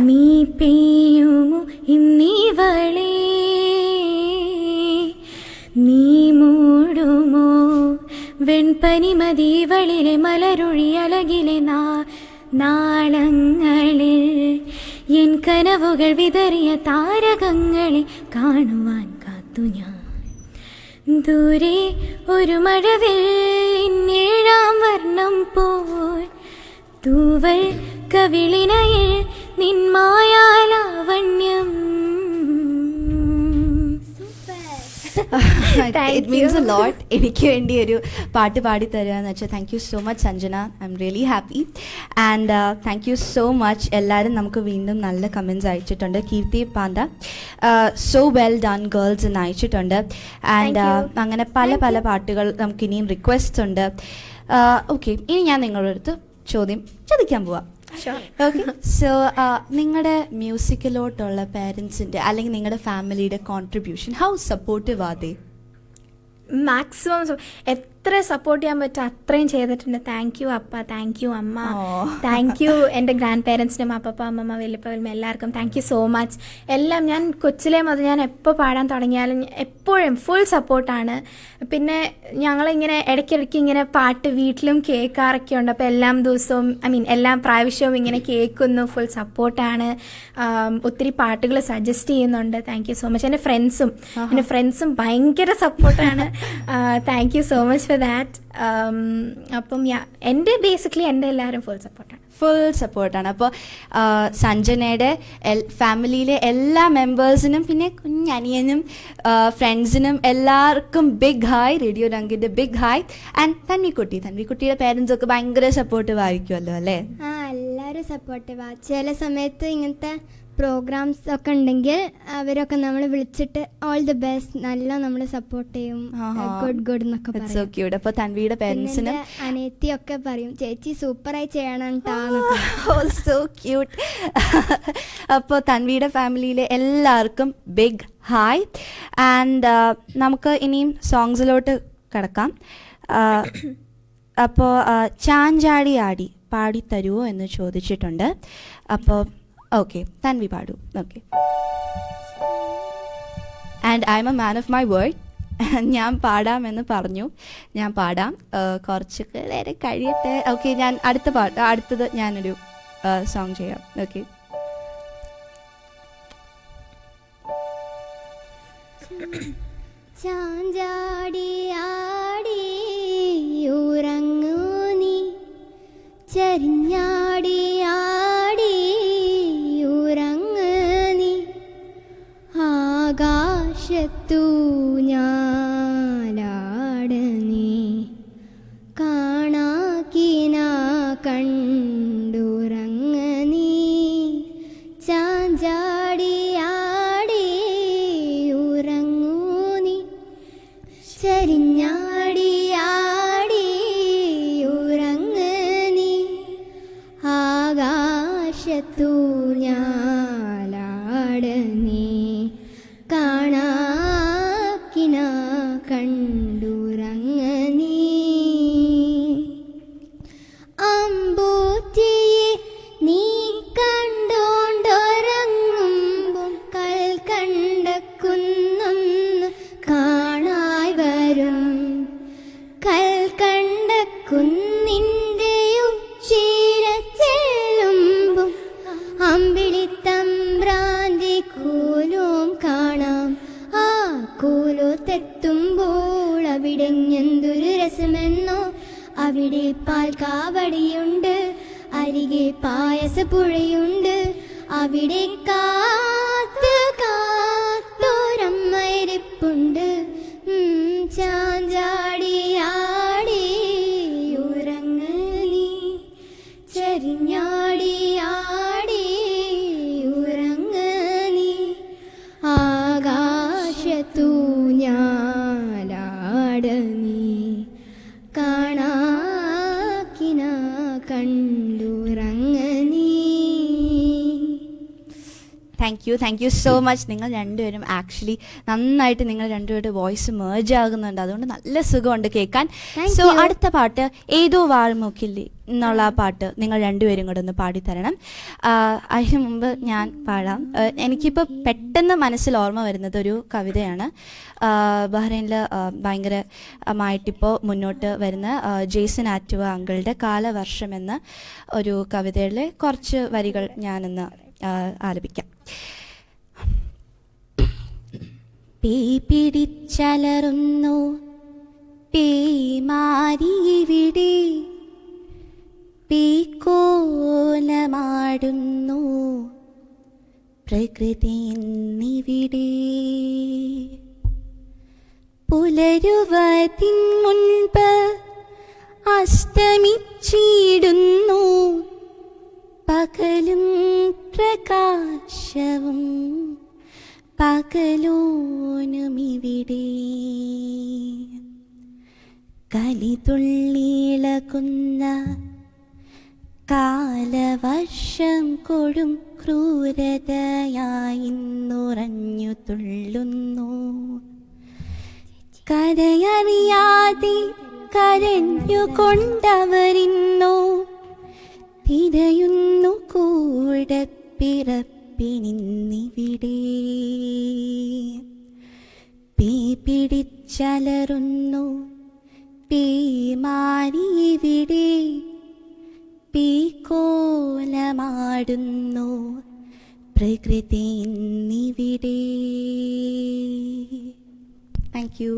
നീ പെയ്യുമോ ഇന്നിവളേ നീ മൂടുമോ വെൺപനിമതിവളിലെ മലരൊഴി അലകിലെ നാളങ്ങളിൽ എൻ കനവുകൾ വിതറിയ താരകങ്ങളെ കാണുവാൻ കാത്തു ഞാൻ. ദൂരെ ഒരു മഴവില്ലിന്നേഴാം വർണ്ണം പോൽ തൂവൽ കവിളിണയിൽ നിന്മായാലാവണ്യം. It means a lot. എനിക്ക് വേണ്ടി ഒരു പാട്ട് പാടി തരിക എന്ന് വെച്ചാൽ thank you so much Sanjana. I'm really happy. And thank you so much. എല്ലാവരും നമുക്ക് വീണ്ടും നല്ല കമൻറ്റ്സ് അയച്ചിട്ടുണ്ട്. Keerthi Panda so well done girls എന്ന് അയച്ചിട്ടുണ്ട്. ആൻഡ് അങ്ങനെ പല പല പാട്ടുകൾ നമുക്ക് ഇനിയും റിക്വസ്റ്റ് ഉണ്ട്. ഓക്കെ, ഇനി ഞാൻ നിങ്ങളുടെ അടുത്ത് ചോദ്യം ചോദിക്കാൻ പോവാം. ഓക്കെ, സോ നിങ്ങളുടെ മ്യൂസിക്കിലോട്ടുള്ള പേരൻസിൻ്റെ അല്ലെങ്കിൽ നിങ്ങളുടെ ഫാമിലിയുടെ contribution, how supportive are they? Maximum എത്ര സപ്പോർട്ട് ചെയ്യാൻ പറ്റും അത്രയും ചെയ്തിട്ടുണ്ട്. താങ്ക് യു അപ്പ, താങ്ക് യു അമ്മ, താങ്ക് യു എൻ്റെ ഗ്രാൻഡ് പേരൻസിനും അപ്പപ്പ അമ്മമ്മ വലിയപ്പ വലിയ എല്ലാവർക്കും താങ്ക് യു സോ മച്ച്. എല്ലാം ഞാൻ കൊച്ചിലെ മുതൽ ഞാൻ എപ്പോൾ പാടാൻ തുടങ്ങിയാലും എപ്പോഴും ഫുൾ സപ്പോർട്ടാണ്. പിന്നെ ഞങ്ങളിങ്ങനെ ഇടയ്ക്കിടയ്ക്ക് ഇങ്ങനെ പാട്ട് വീട്ടിലും കേൾക്കാറൊക്കെ ഉണ്ട്. അപ്പോൾ എല്ലാം ദിവസവും എല്ലാ പ്രാവശ്യവും ഇങ്ങനെ കേൾക്കുന്നു. ഫുൾ സപ്പോർട്ടാണ്. ഒത്തിരി പാട്ടുകൾ സജസ്റ്റ് ചെയ്യുന്നുണ്ട്. Thank you so much. എൻ്റെ ഫ്രണ്ട്സും ഭയങ്കര സപ്പോർട്ടാണ്. Thank you so much for that. അപ്പം ബേസിക്കലി എൻ്റെ എല്ലാവരും ഫുൾ സപ്പോർട്ടാണ്. അപ്പോൾ സഞ്ജനയുടെ ഫാമിലിയിലെ എല്ലാ മെമ്പേഴ്സിനും പിന്നെ കുഞ്ഞനിയനും ഫ്രണ്ട്സിനും എല്ലാവർക്കും ബിഗ് ഹായ്, റേഡിയോ രംഗിൻ്റെ ബിഗ് ഹായ്. ആൻഡ് തൻവിക്കുട്ടിയുടെ പേരൻസ് ഒക്കെ ഭയങ്കര സപ്പോർട്ടീവ് ആയിരിക്കുമല്ലോ അല്ലേ? എല്ലാവരും സപ്പോർട്ടീവാണ്. ചില സമയത്ത് ഇങ്ങനത്തെ പ്രോഗ്രാംസ് ഒക്കെ ഉണ്ടെങ്കിൽ അവരൊക്കെ നമ്മൾ വിളിച്ചിട്ട് ഓൾ ദി ബെസ്റ്റ്, നല്ല നമ്മൾ സപ്പോർട്ട് ചെയ്യും, ഗുഡ് എന്നൊക്കെ പറയും. അപ്പോൾ തൻവിയുടെ പേരൻസിന് അനിയത്തിയൊക്കെ പറയും ചേച്ചി സൂപ്പറായി ചെയ്യണം ട്ടാ. So cute. അപ്പോൾ തൻവിയുടെ ഫാമിലിയിലെ എല്ലാവർക്കും ബിഗ് ഹായ്. ആൻഡ് നമുക്ക് ഇനിയും സോങ്സിലോട്ട് കിടക്കാം. അപ്പോൾ ചാഞ്ചാടി ആടി പാടിത്തരുമോ എന്ന് ചോദിച്ചിട്ടുണ്ട്. അപ്പോൾ ഓക്കെ, തൻവി പാടൂ. Okay, and I M a man of my word. ഞാൻ പാടാമെന്ന് പറഞ്ഞു, ഞാൻ പാടാം. കുറച്ചൊക്കെ നേരെ കഴിയട്ടെ. ഓക്കെ, ഞാൻ അടുത്തത് ഞാനൊരു സോങ് ചെയ്യാം. ഓക്കെ, ചാഞ്ചാടി ആടി ഉറങ്ങൂ നീ, ചരിഞ്ഞാടി ആടി ഉറങ്ങ് നീ, ആകാശത്തു ഞാലാട് നീ, കാണാക്കിന കണ്ടുറങ്ങ് നീ, ചാഞ്ചാടി ആടി ഉറങ്ങൂ നീ, ചരി അവിടെ പാൽക്കാവടിയുണ്ട്, അരികെ പായസപ്പുഴയുണ്ട്, അവിടെ കാത്തു കാത്തോരമ്മയിരിപ്പുണ്ട്. ചാഞ്ചാടിയാടി ഉറങ്ങ് നീ, ചരിഞ്ഞാടിയാടി ഉറങ്ങ് നീ, ആകാശത്തു ഞാലാട നീ, കാണാക്കിന കണ്ടുറങ്ങ് നീ. Thank you so much. നിങ്ങൾ രണ്ടുപേരും ആക്ച്വലി നന്നായിട്ട് നിങ്ങൾ രണ്ടുപേരുടെ വോയിസ് മേർജ് ആകുന്നുണ്ട്, അതുകൊണ്ട് നല്ല സുഖമുണ്ട് കേൾക്കാൻ. സോ അടുത്ത പാട്ട് ഏതോ വാൾമുക്കില്ലേ എന്നുള്ള ആ പാട്ട് നിങ്ങൾ രണ്ടുപേരും കൂടെ ഒന്ന് പാടിത്തരണം. അതിന് മുമ്പ് ഞാൻ പാടാം. എനിക്കിപ്പോൾ പെട്ടെന്ന് മനസ്സിൽ ഓർമ്മ വരുന്നത് ഒരു കവിതയാണ്. ബഹ്റൈനിൽ ഭയങ്കരമായിട്ടിപ്പോൾ മുന്നോട്ട് വരുന്ന ജെയ്സൺ ആറ്റുവ അങ്കിളുടെ കാലവർഷം എന്ന ഒരു കവിതയിലെ കുറച്ച് വരികൾ ഞാനിന്ന് ആലപിക്കാം. പേ പിടിച്ചലറുന്നു പേമാരിവിടെ, പേക്കോലമാടുന്നു പ്രകൃതി എന്നിവിടെ, പുലരുവതിൻ മുൻപ് അസ്തമിച്ചിടുന്നു പകലും പ്രകാശവും പകലോനുമിവിടെ, കലിതുള്ളിളകുന്ന കാലവർഷം കൊടും ക്രൂരതയായി നുറഞ്ഞു തുള്ളുന്നു, കരയറിയാതെ കരഞ്ഞുകൊണ്ടവരിന്നു തിരയുന്നു കൂടെ പിറപ്പിനിന്നിവിടെ, പേ പിടിച്ചലറുന്നു പേമാരിവിടെ, പേക്കോലമാടുന്നു പ്രകൃതി എന്നിവിടെ. Thank you.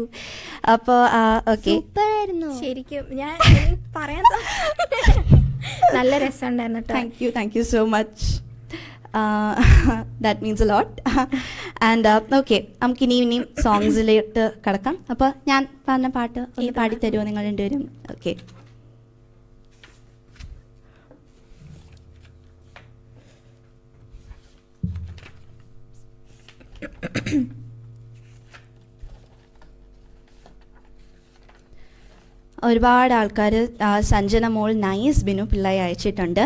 അപ്പോൾ ഓക്കെ, ശരിക്കും ഞാൻ പറയാൻ നല്ല രസമുണ്ടായിരുന്നു കേട്ടോ. Thank you so much. That means a lot. And okay, നമുക്ക് ഇനിയും സോങ്സിലേക്ക് കിടക്കാം. അപ്പോൾ ഞാൻ പറഞ്ഞ പാട്ട് ഒന്ന് പാടിത്തരുമോ നിങ്ങൾ രണ്ടുപേരും? ഓക്കെ. ഒരുപാട് ആൾക്കാർ സഞ്ജന മോൾ നൈസ്, ബിനു പിള്ളായി അയച്ചിട്ടുണ്ട്,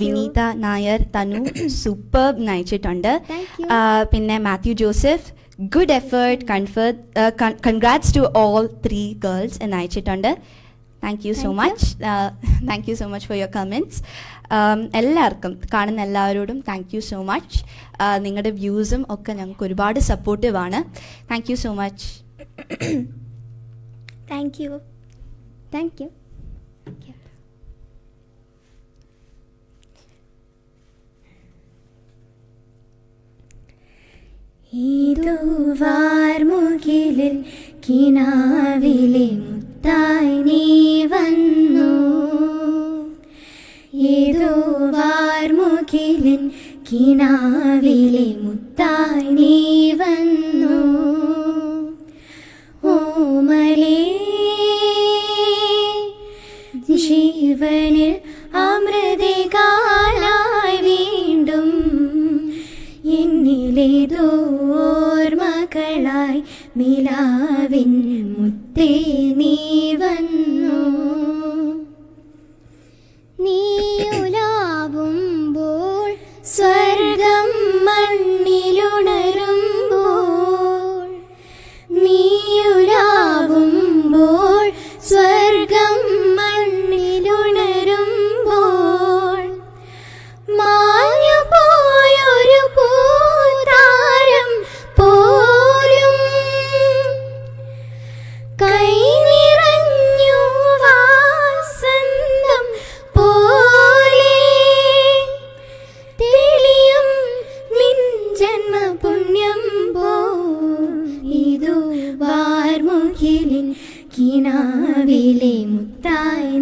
വിനീത നായർ തനു സൂപ്പർബ് അയച്ചിട്ടുണ്ട്, പിന്നെ Mathew Joseph good effort congrats to all 3 girls എന്ന് അയച്ചിട്ടുണ്ട്. Thank you so much for your comments. എല്ലാവർക്കും, കാണുന്ന എല്ലാവരോടും താങ്ക് യു സോ മച്ച്. നിങ്ങളുടെ വ്യൂസും ഒക്കെ ഞങ്ങൾക്ക് ഒരുപാട് സപ്പോർട്ടീവാണ്. Thank you so much. Thank you. Thank you. ഏതോ വാർമുകിലിൽ കിനാവിലെ മുത്തായി നീ വന്നു, ഏതോ വാർമുകിലിൻ കിനാവിലെ മുത്തായി നീ വന്നു, ഓമലേ ജീവനിൽ അമൃതകാലായി വീണ്ടും എന്നിലേതോ ഓർമ്മകളായി നിലാവിൻ മുത്തേ നീ വന്നു, നീ ഉലാവുമ്പോൾ സ്വർഗം മണ്ണിലുണരുമ്പോൾ, നീ ഉലാവുമ്പോൾ സ്വർഗം മണ്ണിലുണരുമ്പോൾ, മാഞ്ഞു പോയൊരു പൂതാരം പോലും കൈ നിറഞ്ഞു വാസന്തം പോലെ തെളിയും നിൻ ജന്മപുണ്യം പോ, ഇതു വാർമുകിലിൻ കിനാവിലെ മുത്തായി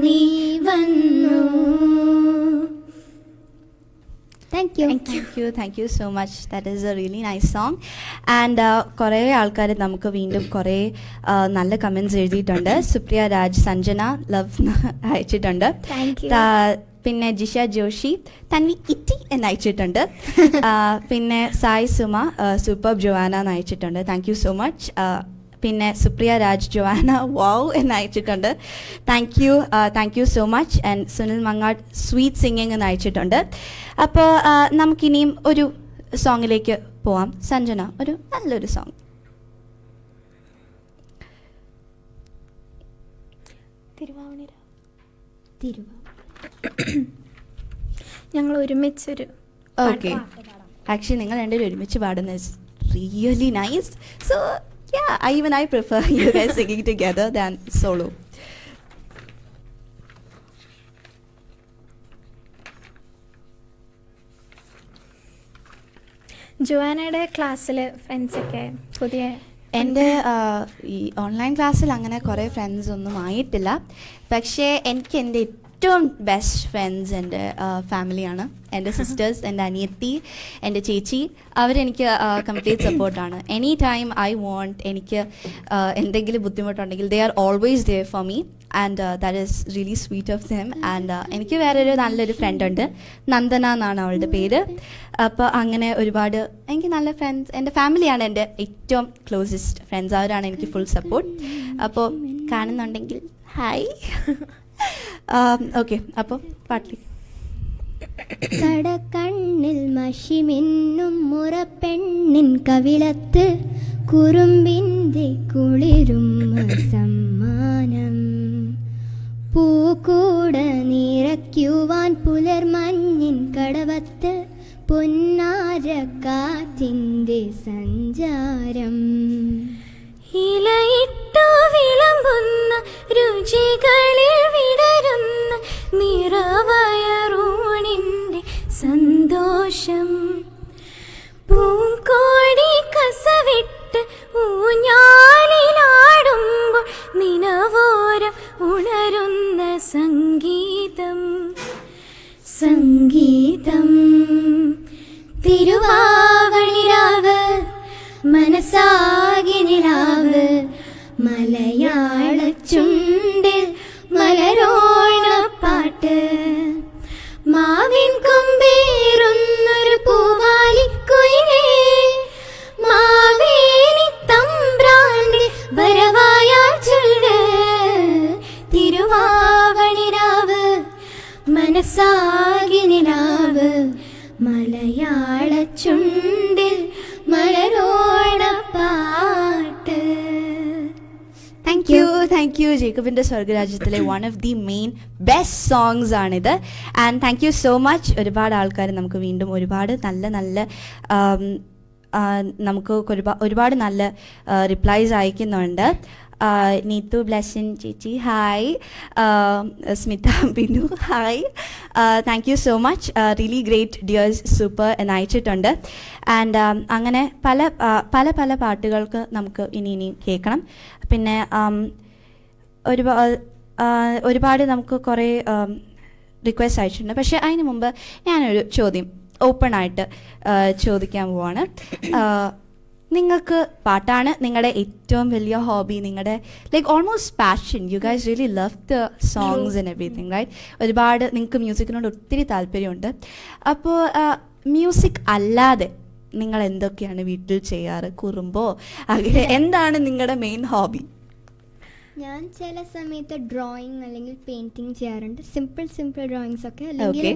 യു. Thank you so much. That is a really nice song. And കുറേ ആൾക്കാർ നമുക്ക് വീണ്ടും കുറേ നല്ല കമൻറ്റ്സ് എഴുതിയിട്ടുണ്ട്. സുപ്രിയ രാജ്, സഞ്ജന ലവ് അയച്ചിട്ടുണ്ട്. Thank you. പിന്നെ ജിഷ ജോഷി, തൻവി ഇറ്റി എന്ന് അയച്ചിട്ടുണ്ട്. പിന്നെ സായ് സുമ സൂപ്പർ ജോവാന എന്ന് അയച്ചിട്ടുണ്ട്. Thank you so much. പിന്നെ സുപ്രിയ രാജ് ജോവാന വാവ് എന്ന് അയച്ചിട്ടുണ്ട്. Thank you so much. And Sunil Mangad sweet singing എന്ന് അയച്ചിട്ടുണ്ട്. അപ്പോൾ നമുക്കിനിയും ഒരു സോങ്ങിലേക്ക് പോവാം. സഞ്ജന, ഒരു നല്ലൊരു സോങ്. ഞങ്ങൾ ഒരുമിച്ചൊരു ഓക്കെ. ആക്ച്വലി നിങ്ങൾ രണ്ടുപേരും ഒരുമിച്ച് പാടുന്ന really nice. So yeah, I prefer you guys singing together than solo. ജോവാനയുടെ ക്ലാസ്സിൽ ഫ്രണ്ട്സൊക്കെ പുതിയ എൻ്റെ ഈ ഓൺലൈൻ ക്ലാസ്സിൽ അങ്ങനെ കുറേ ഫ്രണ്ട്സ് ഒന്നും ആയിട്ടില്ല. പക്ഷേ എനിക്ക് എൻ്റെ ഏറ്റവും ബെസ്റ്റ് ഫ്രണ്ട്സ് എൻ്റെ ഫാമിലിയാണ്. എൻ്റെ സിസ്റ്റേഴ്സ്, എൻ്റെ അനിയത്തി, എൻ്റെ ചേച്ചി, അവരെനിക്ക് കംപ്ലീറ്റ് സപ്പോർട്ടാണ്. എനി ടൈം ഐ വോണ്ട്, എനിക്ക് എന്തെങ്കിലും ബുദ്ധിമുട്ടുണ്ടെങ്കിൽ they are always there for me. And that is really sweet of them. And എനിക്ക് വേറൊരു നല്ലൊരു ഫ്രണ്ട് ഉണ്ട്, നന്ദന എന്നാണ് അവളുടെ പേര്. അപ്പോൾ അങ്ങനെ ഒരുപാട് എനിക്ക് നല്ല ഫ്രണ്ട്സ്, എൻ്റെ ഫാമിലിയാണ് എൻ്റെ ഏറ്റവും ക്ലോസസ്റ്റ് ഫ്രണ്ട്സ്. അവരാണ് എനിക്ക് ഫുൾ സപ്പോർട്ട്. അപ്പോൾ കാണുന്നുണ്ടെങ്കിൽ ഹായ്. ഓക്കെ, അപ്പോൾ പാട്ടിൽ കടക്കണ്ണിൽ മഷിമിന്നും മുറപ്പെണ്ണിൻ കവിളത്ത് കുറുമ്പിൻ്റെ കുളിരും സമ്മാനം പൂക്കൂട നിറയ്ക്കുവാൻ പുലർമഞ്ഞിൻ കടവത്ത് പൊന്നാരക്കാറ്റിൻ്റെ സഞ്ചാരം ഇലയിട്ടു വിളമ്പുന്ന രുചികളിൽ വിടരുന്ന നിറവയറൂണിൻ്റെ സന്തോഷം പൂങ്കോടി കസവിട്ട് ഊഞ്ഞാലിലാടുമ്പോൾ നിലവോരം ഉണരുന്ന സംഗീതം തിരുവാവണിരാവ് മനസ്സാകി നിലാവ് മലയാള ചുണ്ടിൽ മലരോണപ്പാട്ട് മാവിൻ കൊമ്പേറുന്നൊരു പൂവാലിക്കുയിലേ മാവേലി തമ്പ്രാന്റെ വരവായാൽ ചൊല്ല് തിരുവാവണിരാവ് മനസ്സാകി നിലാവ് മലയാള ചുണ്ടിൽ മലരോണപ്പാട്ട്. താങ്ക് യു ജേക്കബിൻ്റെ സ്വർഗരാജ്യത്തിലെ one of the main best songs ആണിത്. And thank you so much. ഒരുപാട് ആൾക്കാർ നമുക്ക് വീണ്ടും ഒരുപാട് നല്ല നമുക്ക് ഒരുപാട് നല്ല റിപ്ലൈസ് അയക്കുന്നുണ്ട്. നീതു ബ്ലെസ്സിൻ ചേച്ചി hi, Smitha Binu hi, thank you so much, really great dears super എന്ന് അയച്ചിട്ടുണ്ട്. ആൻഡ് അങ്ങനെ പല പല പല പാട്ടുകൾക്ക് നമുക്ക് ഇനി കേൾക്കണം. പിന്നെ ഒരുപാട് നമുക്ക് കുറേ റിക്വസ്റ്റ് അയച്ചിട്ടുണ്ട്. പക്ഷേ അതിന് മുമ്പ് ഞാനൊരു ചോദ്യം ഓപ്പൺ ആയിട്ട് ചോദിക്കാൻ പോവാണ്. നിങ്ങൾക്ക് പാട്ടാണ് നിങ്ങളുടെ ഏറ്റവും വലിയ ഹോബി, നിങ്ങളുടെ like almost passion, you guys really love the songs and everything right? ഒരുപാട് നിങ്ങൾക്ക് മ്യൂസിക്കിനോട് ഒത്തിരി താല്പര്യമുണ്ട്. അപ്പോൾ മ്യൂസിക് അല്ലാതെ നിങ്ങൾ എന്തൊക്കെയാണ് വീട്ടിൽ ചെയ്യാറ്? കുറുമ്പോ അങ്ങനെ എന്താണ് നിങ്ങളുടെ മെയിൻ ഹോബി? ഞാൻ ചില സമയത്ത് ഡ്രോയിങ് അല്ലെങ്കിൽ പെയിൻറ്റിങ് ചെയ്യാറുണ്ട്. സിമ്പിൾ ഡ്രോയിങ്സ് ഒക്കെ. അല്ലെങ്കിൽ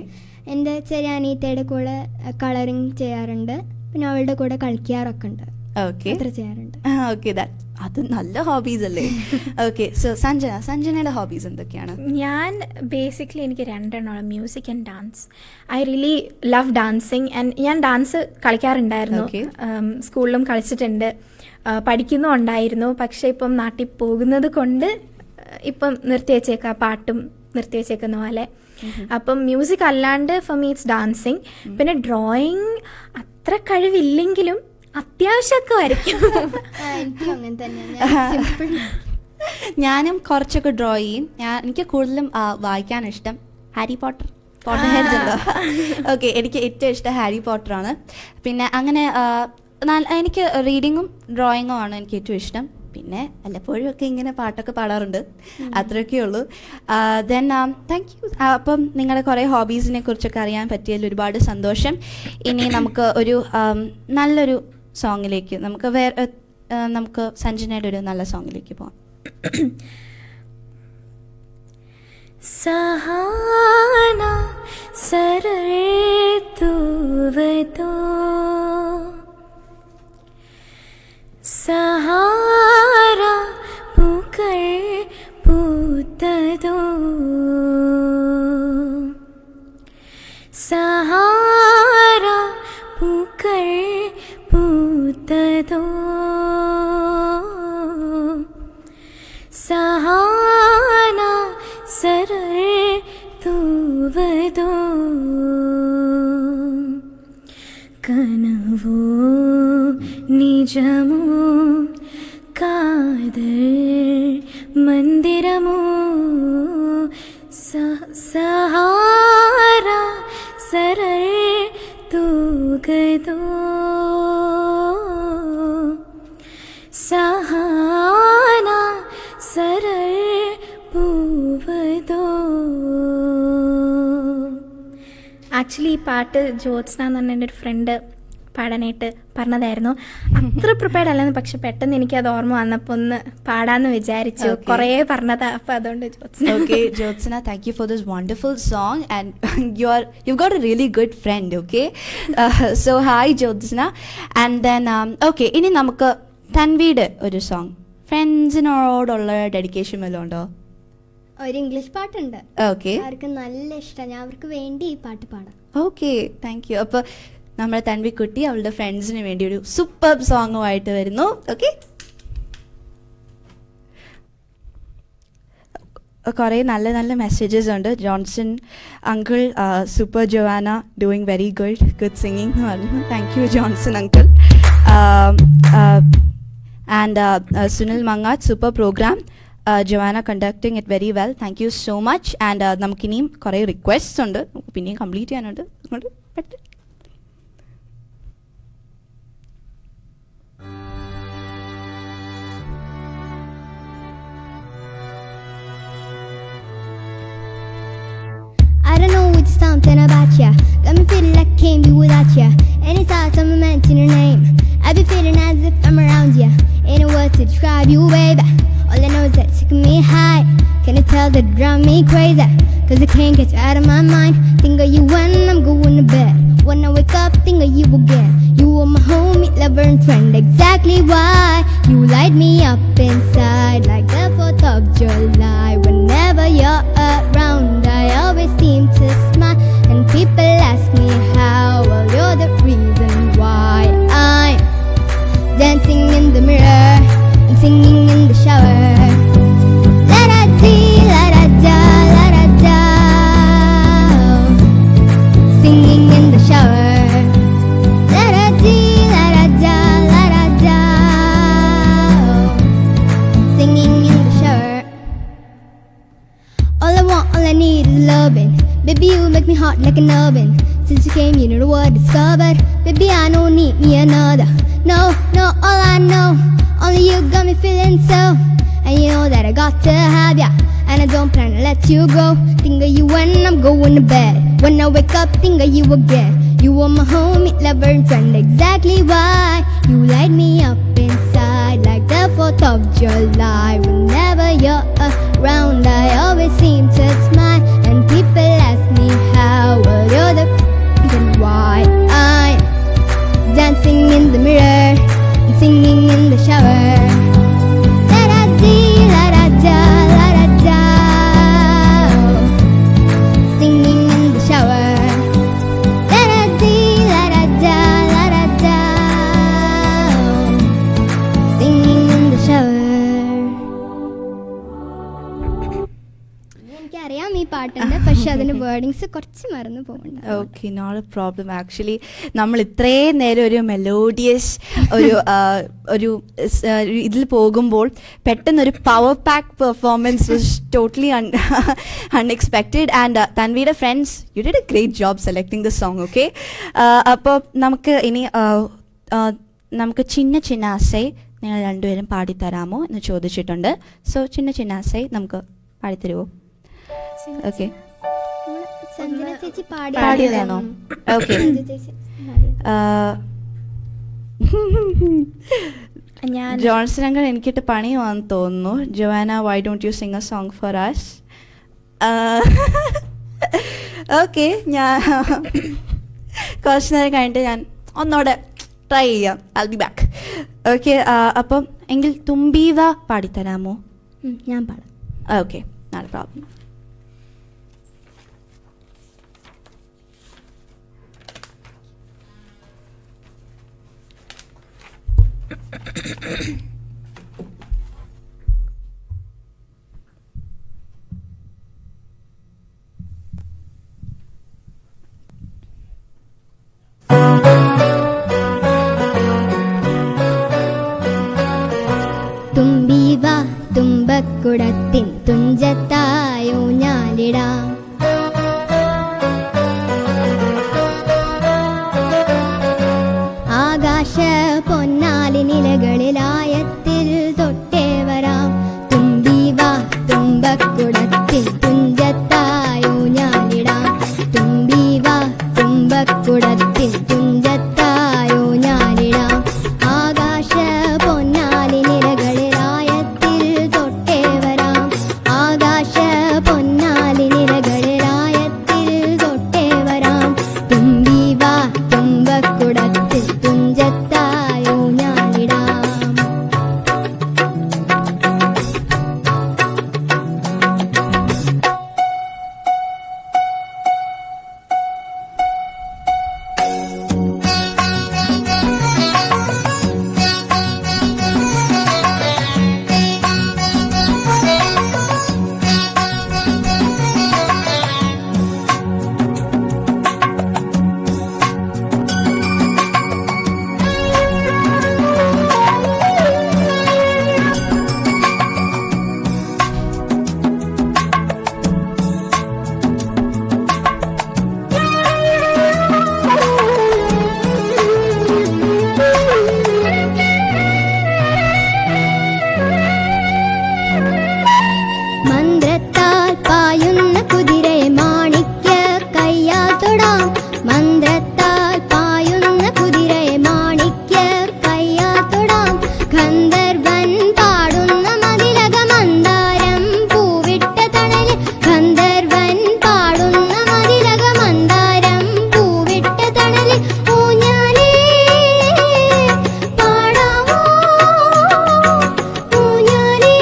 എൻ്റെ ചെറിയ അനിയത്തിയുടെ കൂടെ കളറിങ് ചെയ്യാറുണ്ട്. പിന്നെ അവളുടെ കൂടെ കളിക്കാറൊക്കെ ഉണ്ട്. അത്ര ചെയ്യാറുണ്ട്. അത് നല്ല ഹോബീസ് അല്ലേ? ഓക്കെ, സോ സഞ്ജനയുടെ ഹോബീസ് എന്തൊക്കെയാണ്? ഞാൻ ബേസിക്കലി എനിക്ക് രണ്ടെണ്ണമാണ്, music and dance. I really love dancing. And ഞാൻ ഡാൻസ് കളിക്കാറുണ്ടായിരുന്നു, സ്കൂളിലും കളിച്ചിട്ടുണ്ട്, പഠിക്കുന്നുണ്ടായിരുന്നു. പക്ഷേ ഇപ്പം നാട്ടിൽ പോകുന്നത് കൊണ്ട് ഇപ്പം നിർത്തിവെച്ചേക്കാം, പാട്ടും നിർത്തിവെച്ചേക്കുന്ന പോലെ. അപ്പം മ്യൂസിക് അല്ലാണ്ട് ഫോർ മീ ഇറ്റ്സ് ഡാൻസിങ്. പിന്നെ ഡ്രോയിങ് അത്ര കഴിവില്ലെങ്കിലും അത്യാവശ്യമൊക്കെ വരയ്ക്കും. ഞാനും കുറച്ചൊക്കെ ഡ്രോ ചെയ്യും. എനിക്ക് കൂടുതലും വായിക്കാനിഷ്ടം ഹാരി പോട്ടർ. പോട്ടർ ഹെഡ്സ് ഉണ്ടോ? ഓക്കെ, എനിക്ക് ഏറ്റവും ഇഷ്ടം ഹാരി പോട്ടറാണ്. പിന്നെ അങ്ങനെ എനിക്ക് റീഡിങ്ങും ഡ്രോയിങ്ങും ആണ് എനിക്ക് ഏറ്റവും ഇഷ്ടം. പിന്നെ വല്ലപ്പോഴും ഒക്കെ ഇങ്ങനെ പാട്ടൊക്കെ പാടാറുണ്ട്, അത്രയൊക്കെ ഉള്ളൂ. Then thank you. അപ്പം നിങ്ങളുടെ കുറേ ഹോബീസിനെ കുറിച്ചൊക്കെ അറിയാൻ പറ്റിയതിൽ ഒരുപാട് സന്തോഷം. ഇനി നമുക്ക് ഒരു നല്ലൊരു സോങ്ങിലേക്ക് നമുക്ക് സഞ്ജനയുടെ ഒരു നല്ല സോങ്ങിലേക്ക് പോകാം. സഹാന സരത്തുവതോ സഹാര പൂക്കൾ പൂത്തതോ സഹാര പൂക്കൾ പൂത്തതോ സഹാന സരത്തുവതോ കനവോ നിജമോ കാതൽ മന്ദിരമോ സഹാര സരൾ തൂകതോ സഹാന സരൾ പൂവതോ. ആക്ച്വലി ഈ പാട്ട് ജ്യോത്സ്ന എന്ന് പറഞ്ഞ എൻ്റെ ഒരു ഫ്രണ്ട് പാടാനായിട്ട് പറഞ്ഞതായിരുന്നു. അത്ര പ്രിപ്പയർഡ് അല്ലെന്ന്, പക്ഷെ പെട്ടെന്ന് എനിക്കത് ഓർമ്മ വന്നപ്പോൾ ഒന്ന് പാടാന്ന് വിചാരിച്ചു. കുറേ പറഞ്ഞതാ, അപ്പം അതുകൊണ്ട് Jyotsna. Okay, Jyotsna, thank you for this wonderful song, and you've got a really good friend. Okay, so hi Jyotsna, and then okay, ഇനി നമുക്ക് തൻവിയുടെ ഒരു സോങ്, ഫ്രണ്ട്സിനോടുള്ള ഡെഡിക്കേഷൻ വല്ലതും ഉണ്ടോ? ഒരു ഇംഗ്ലീഷ് പാട്ടുണ്ട്, ഓക്കെ, അവർക്ക് നല്ല ഇഷ്ടമാണ്. ഞാൻ അവർക്ക് വേണ്ടി ഈ പാട്ട് പാടാം. Okay, thank you. അപ്പോൾ നമ്മുടെ തൻവി കുട്ടി അവളുടെ ഫ്രണ്ട്സിന് വേണ്ടി ഒരു സൂപ്പർ സോങ്ങുമായിട്ട് വരുന്നു. ഓക്കെ, കുറേ നല്ല നല്ല മെസ്സേജസ് ഉണ്ട്. Johnson uncle, super Joanna, doing very good singing എന്ന് പറഞ്ഞു. Thank you Johnson uncle. And Sunil Mangattu, super programme, Joanna conducting it very well. Thank you so much. And നമുക്കിനിയും കുറേ റിക്വസ്റ്റ്സ് ഉണ്ട്, നമുക്ക് പിന്നെയും കംപ്ലീറ്റ് ചെയ്യാനുണ്ട്. അതുകൊണ്ട് പെട്ടെന്ന് I don't know, it's something about ya. Got me feeling like I can't be without ya. Anytime someone mention your name, I be feeling as if I'm around ya. Ain't no words to describe you, baby. All I know is that it's taking me high. Can you tell that it drive me crazy? Cause I can't get you out of my mind. Think of you when I'm going to bed. When I wake up, think of you again. You are my homie, lover and friend. Exactly why you light me up inside like the 4th of July. Whenever you're around, I always seem to smile. And people ask me how, well you're the reason why I'm dancing in the mirror and singing in the shower. La da dee, la da da, la da da. Singing in the shower. La da dee, la da da, la da da. Singing in the shower. All I want, all I need is loving. Baby, you make me hot like an oven. Since you came, you know the word discovered. Baby, I don't need me another. No, no, all I know, only you got me feeling so. And you know that I got to have ya, and I don't plan to let you go. Think of you when I'm going to bed. When I wake up, think of you again. You are my homie, lover and friend. Exactly why you light me up inside like the 4th of July. Whenever you're around, I always seem to smile. And people ask me how, well you're the reason why I'm dancing in the mirror and singing in the shower. La da dee, la da da, la da da. Singing in the shower. La da dee, la da da, la da da. Singing in the shower. എനിക്കറിയാം ഈ പാട്ടുണ്ട്, പക്ഷെ അതിന് wordings കുറച്ച് മറന്നു പോകുന്നുണ്ട്. Okay, not a problem. Actually നമ്മൾ ഇത്രയും നേരം ഒരു മെലോഡിയസ് ഒരു ഇതിൽ പോകുമ്പോൾ പെട്ടെന്നൊരു power pack performance was totally unexpected. And തൻവിയുടെ friends, you did a great job selecting the song. Okay, അപ്പോൾ നമുക്ക് ഇനി നമുക്ക് ചിന്ന ചിന്ന ആസൈ നിങ്ങൾ രണ്ടുപേരും പാടിത്തരാമോ എന്ന് ചോദിച്ചിട്ടുണ്ട്. സോ ചിന്ന ചിന്ന ആസൈ നമുക്ക് പാടിത്തരുമോ? ഓക്കെ, സഞ്ജന ചേച്ചി പാടിയതാണോ? ഓക്കെ, ജോൺസൺ അങ്കിൾ എനിക്കിട്ട് പണിയുവാന്ന് തോന്നുന്നു. Joanna, why don't you sing a song for us? Okay, ഞാൻ കുറച്ച് നേരം കഴിഞ്ഞിട്ട് ഞാൻ ഒന്നോടെ ട്രൈ ചെയ്യാം. I B back. ഓക്കെ, അപ്പം എങ്കിൽ തുമ്പീവ പാടിത്തരാമോ? ഞാൻ പാടാം. Okay, not a problem. തുമ്പീവ തുമ്പക്കുടത്തിൻ തുഞ്ചത്തായോ ഞാലിടാം, ആകാശ പൊന്നാലി നിലകളിലായത്തിൽ തൊട്ടേ വരാം. തുമ്പീവ തുമ്പക്കുടത്തിൻ തുഞ്ചത്തായോ ഞാലിടാം, തുമ്പീവ തുമ്പക്കുടത്തിൻ തുഞ്ചത്തായോ ഞാലിടാം, ആകാശ പൊന്നാലി നിലകളിലായത്തിൽ തൊട്ടേ വരാം, ആകാശ പൊന്നാലി നിലകളിലായത്തിൽ തൊട്ടേ വരാം. തുമ്പീവ തുമ്പക്കുടത്തിൽ തുഞ്ചത്തായോ ഞാലിടാം. മന്ത്രത്താൽ പായുന്ന കുതിരയെ മാണിക്യ കയ്യാൽ തൊടാം, മന്ത്രത്താൽ പായുന്ന കുതിരയെ മാണിക്യ കയ്യാൽ തൊടാം, ഗന്ധർവൻ പാടുന്ന മതിലക മന്ദാരം പൂവിട്ട തണലിൽ, ഗന്ധർവൻ പാടുന്ന മതിലക മന്ദാരം പൂവിട്ട തണലിൽ, ഊഞ്ഞാലേ പാടാമോ, ഊഞ്ഞാലേ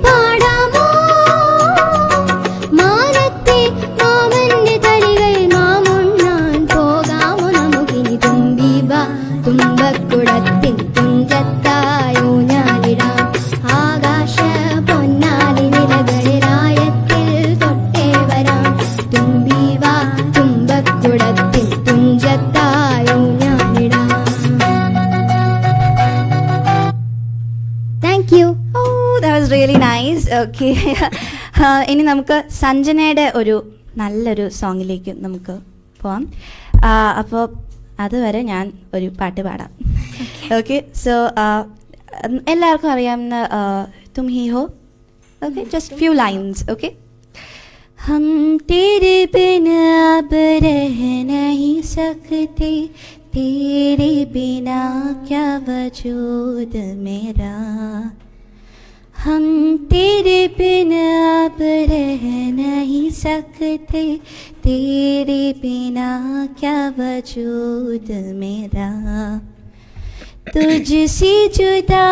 പാടാമോ, മാനത്തെ മാമന്റെ തളികയിൽ മാമുണ്ണാൻ പോകാമോ നമുക്കിനി. തുമ്പീവ തുമ്പക്കുടത്തിൻ തുഞ്ചത്തായോ ഞാലിടാം, ആകാശ പൊന്നാലി നിലകളിലായത്തിൽ തൊട്ടേ വരാം, തുമ്പീവ തുമ്പക്കുടത്തിൻ തുഞ്ചത്തായോ ഞാലിടാം. Thank you. That was really nice. Okay, ഇനി നമുക്ക് സഞ്ജനയുടെ ഒരു നല്ലൊരു സോങ്ങിലേക്ക് നമുക്ക് പോവാം. അപ്പോൾ അതുവരെ ഞാൻ ഒരു പാട്ട് പാടാം. ഓക്കെ, സോ എല്ലാവർക്കും അറിയാവുന്ന തും ഹി ഹോ. Okay, just few lines. Okay, हम तेरे बिना अब रह नहीं सकते, तेरे बिना क्या वजूद मेरा, हम तेरे बिना अब रह नहीं सकते, तेरे बिना क्या वजूद मेरा, तुझसे जुदा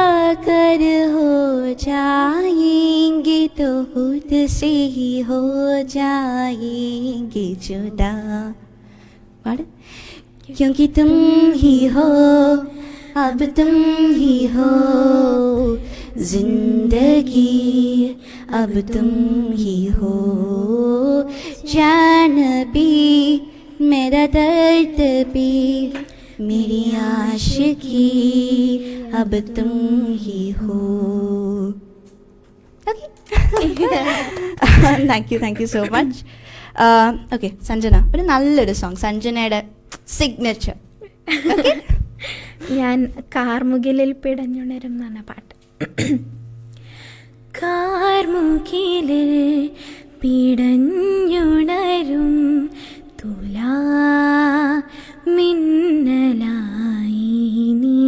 कर हो जाएंगे तो खुद से ही हो जाएंगे जुदा, क्योंकि तुम ही हो, अब तुम ही हो जिंदगी, अब तुम ही हो, जान भी मेरा दर्द भी मेरी आशिकी, अब तुम ही हो. Thank you so much. Okay Sanjana, ഒരു നല്ലൊരു സോങ്, സഞ്ജനയുടെ സിഗ്നേച്ചർ. ഞാൻ കാർമുകിലിൽ പിടഞ്ഞുണരും എന്നാണ് പാട്ട്. കാർമുകിലിൽ പിടഞ്ഞുണരും തുലാ മിന്നലായി നീ,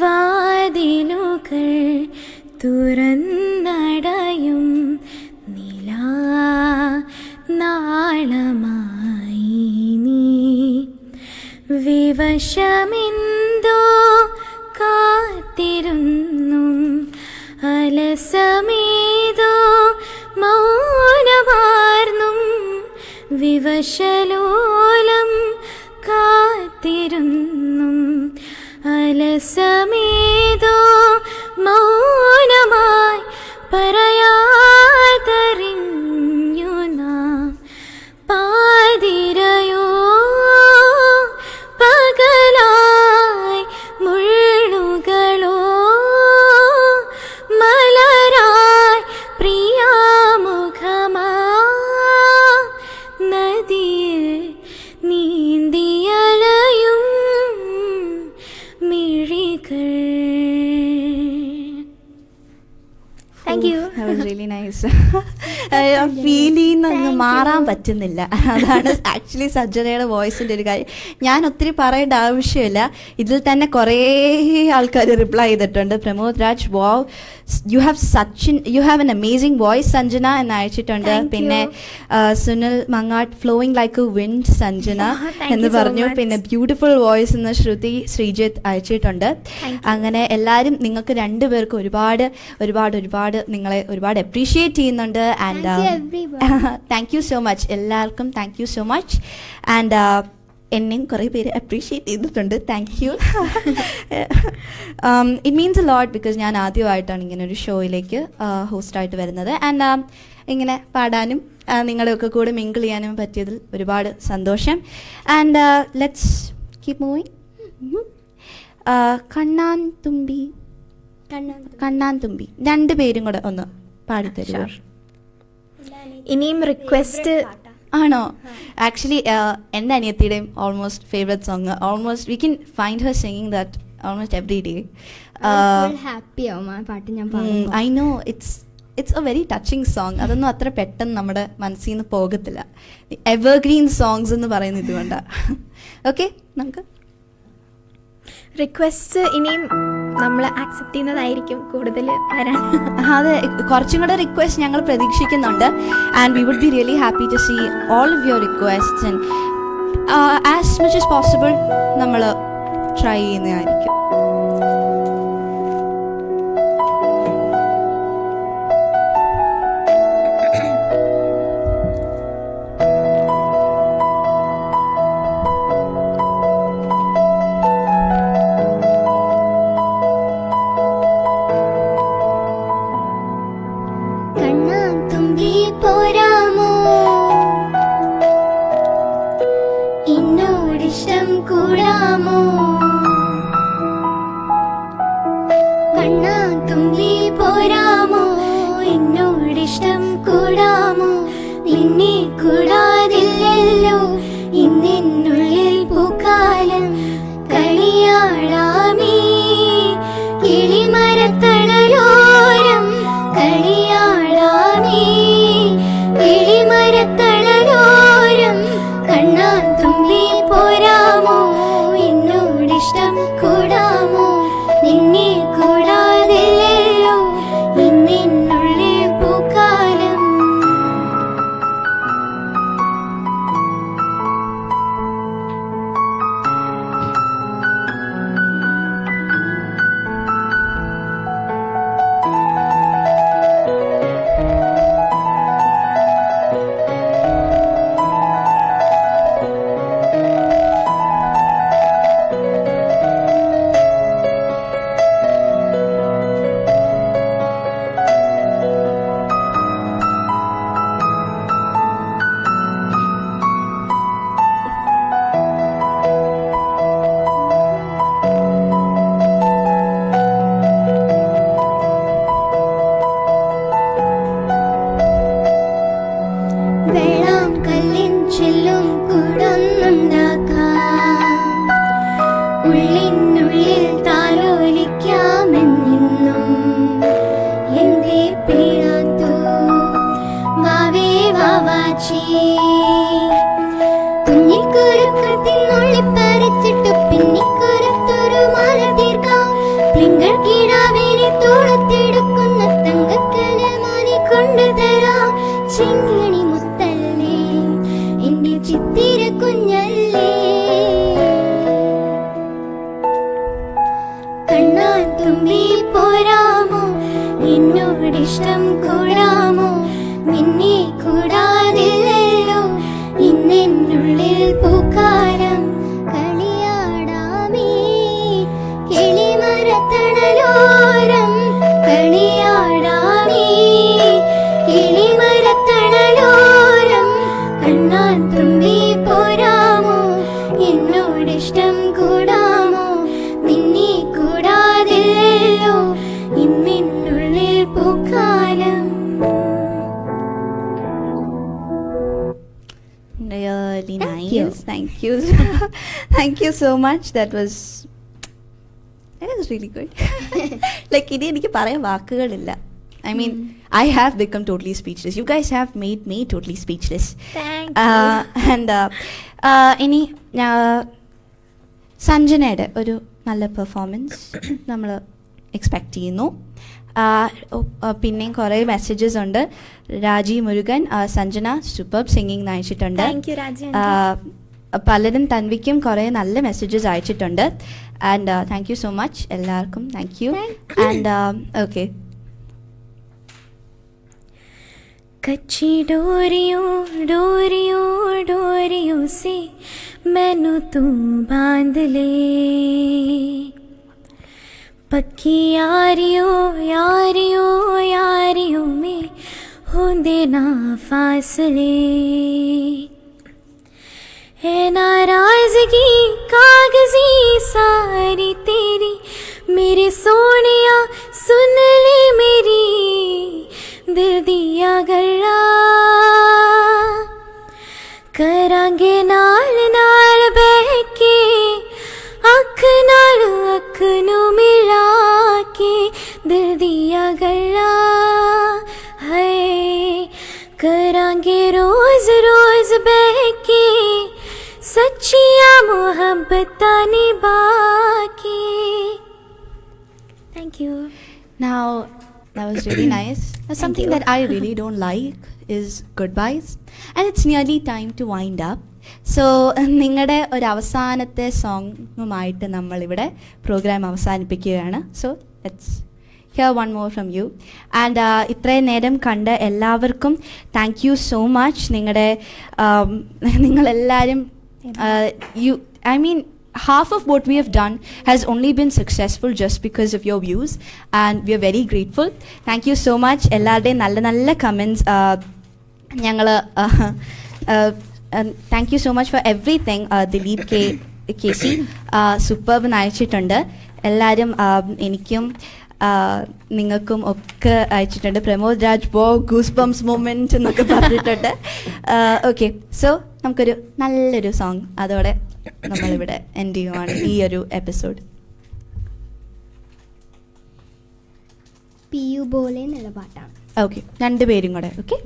വാതിലുകൾ തുറന്നടയും നിലാ നാളമായി നീ, വിവശമെന്തോ കാത്തിരുന്നു അലസമേതോ മൗനമാർന്നും, വിവശലോലം കാത്തിരുന്നു അലസമേതോ മൗനമായി പറയാതറിഞ്ഞു നാം, പാതിരയോ പകലായി മുള്ളുകളോ മലരായി പ്രിയാമുഖമാ നദിയിൽ നീന്തിയലയും മിഴികൾ. Thank you. That was really nice. Feel ചെയ്യുന്നൊന്ന് മാറാൻ പറ്റുന്നില്ല. അതാണ് ആക്ച്വലി സഞ്ജനയുടെ വോയിസിൻ്റെ ഒരു കാര്യം. ഞാൻ ഒത്തിരി പറയേണ്ട ആവശ്യമില്ല, ഇതിൽ തന്നെ കുറേ ആൾക്കാർ റിപ്ലൈ ചെയ്തിട്ടുണ്ട്. Pramod Raj, wow, you have an amazing voice Sanjana എന്ന് അയച്ചിട്ടുണ്ട്. പിന്നെ Sunil Mangattu, flowing like a wind Sanjana എന്ന് പറഞ്ഞു. പിന്നെ ബ്യൂട്ടിഫുൾ വോയിസ് എന്ന് ശ്രീജിത്ത് അയച്ചിട്ടുണ്ട്. അങ്ങനെ എല്ലാവരും നിങ്ങൾക്ക് രണ്ടുപേർക്കും ഒരുപാട് ഒരുപാട് ഒരുപാട് നിങ്ങളെ ഒരുപാട് അപ്രീഷിയേറ്റ് ചെയ്യുന്നുണ്ട്. And thank you so much എല്ലാവർക്കും. Thank you so much. And എന്നെയും കുറേ പേര് അപ്രീഷിയേറ്റ് ചെയ്തിട്ടുണ്ട്. Thank you. It means a lot because ഞാൻ ആദ്യമായിട്ടാണ് ഇങ്ങനെ ഒരു ഷോയിലേക്ക് ഹോസ്റ്റായിട്ട് വരുന്നത്. ആൻഡ് ഇങ്ങനെ പാടാനും നിങ്ങളുടെയൊക്കെ കൂടെ മിങ്കിൾ ചെയ്യാനും പറ്റിയതിൽ ഒരുപാട് സന്തോഷം. And let's keep moving. കണ്ണാൻ തുമ്പി രണ്ടുപേരും കൂടെ ഒന്ന് പാടിത്തരുമോ? ഇനിയും റിക്വസ്റ്റ് ആണോ? ആക്ച്വലി എൻ്റെ അനിയത്തിയുടെയും almost favourite song. Almost we can find her singing that almost every day. Happy ആവും ആ പാട്ട് ഞാൻ I know it's a very touching song. അതൊന്നും അത്ര പെട്ടെന്ന് നമ്മുടെ മനസ്സിൽ നിന്ന് പോകത്തില്ല. എവർഗ്രീൻ സോങ്സ് എന്ന് പറയുന്നത് ഇതുകൊണ്ടാണ്. ഓക്കെ, നമുക്ക് റിക്വസ്റ്റ് ഇനിയും നമ്മൾ ആക്സെപ്റ്റ് ചെയ്യുന്നതായിരിക്കും കൂടുതൽ വരാൻ. അതെ, കുറച്ചും കൂടെ റിക്വസ്റ്റ് ഞങ്ങൾ പ്രതീക്ഷിക്കുന്നുണ്ട്. And we would be really happy to see all of your requests. And as much as possible നമ്മൾ ട്രൈ ചെയ്യുന്നതായിരിക്കും. ഉള്ളിനുള്ളിൽ താലോലിക്കാമെന്നും എന്തേ പേരാത്തു വാവേ വാവാച്ചി കുഞ്ഞിക്കുരുക്കത്തിൽ നുള്ളിപ്പറിച്ചിട്ടു പിന്നിക്കുരത്തൊരു മാല തീർക്കാം തിങ്കൾ കിടാവിനെ തോളത്തെടുക്കുന്ന തങ്കക്കലമാനെ കൊണ്ടുതരാം ചിങ്ങണി മുത്തല്ലേ എന്റെ ചിത്തിര കുഞ്ഞല്ലേ കണ്ണാൻ തുമ്പി പോരാമോ എന്നോടിഷ്ടം കൂടാമോ നിന്നെ കൂടാതില്ലല്ലോ ഇന്നെന്നുള്ളിൽ പൂക്കാലം കളിയാടാമേ കിളിമരത്തണലോരം കളിയാടാമേ കിളിമരത്തണലോരം കണ്ണാൻ തുമ്പി പോരാമോ എന്നോടിഷ്ടം കൂടാമോ നിന്നെ കൂടാതില്ലല്ലോ ഇന്നെന്നുള്ളിൽ പൂക്കാലം. Really Thank nice. you. Thank you. Thank you so much. That was really good. Like ഇനി എനിക്ക് പറയാൻ വാക്കുകളില്ല. I mean, I have become totally speechless. You guys have made me totally speechless. Thank And ഇനി സഞ്ജനയുടെ ഒരു നല്ല performance നമ്മൾ expect ചെയ്യുന്നു. പിന്നെയും കുറേ മെസ്സേജസ് ഉണ്ട്. രാജി മുരുകൻ സഞ്ജന സൂപ്പർബ് സിംഗിങ് അയച്ചിട്ടുണ്ട്. Thank you, രാജി. പലരും തൻവിക്കും കുറേ നല്ല മെസ്സേജസ് അയച്ചിട്ടുണ്ട്. And thank you so much എല്ലാവർക്കും. Thank you. And okay. कच्ची डोरियों डोरियों डोरियों से मैनू तू बांध ले पक्की यारियों यारियों यारियों में होंदे ना फासले है नाराजगी कागजी सारी तेरी मेरे सोनिया सुन ले मेरी दिल दिया गल्ला करांगे नाल नाल बहके अख नाल अख नू मिला के दिल दिया गल्ला है करांगे रोज रोज बहके सच्चिया मोहब्बत निभा के. Thank you. Now, that was really nice. Something that I really don't like is goodbyes. And it's nearly time to wind up. So, നിങ്ങളുടെ ഒരു അവസാനത്തെ സോങ്ങുമായിട്ട് നമ്മളിവിടെ പ്രോഗ്രാം അവസാനിപ്പിക്കുകയാണ്. So, let's hear one more from you. And ഇത്രയും നേരം കണ്ട എല്ലാവർക്കും thank you so much. നിങ്ങളെല്ലാവരും I mean, half of what we have done has only been successful just because of your views, and we are very grateful. Thank you so much. എല്ലാവരുടെയും നല്ല നല്ല comments ഞങ്ങൾ thank you so much for everything. Dileep K C superb അയച്ചിട്ടുണ്ട്. എല്ലാവരും എനിക്കും നിങ്ങൾക്കും ഒക്കെ അയച്ചിട്ടുണ്ട്. പ്രമോദ് രാജ് ബോ ഗൂസ് ബംസ് മൊമെൻറ്റ് എന്നൊക്കെ പറഞ്ഞിട്ടുണ്ട്. ഓക്കെ, സോ നമുക്കൊരു നല്ലൊരു സോങ് അതോടെ നമ്മളിവിടെ എൻഡ് ചെയ്യുവാണ് ഈ ഒരു എപ്പിസോഡ്. പിയു ബോലെ എന്നുള്ള പാട്ടാണ്. ഓക്കെ, രണ്ടുപേരും കൂടെ. ഓക്കെ,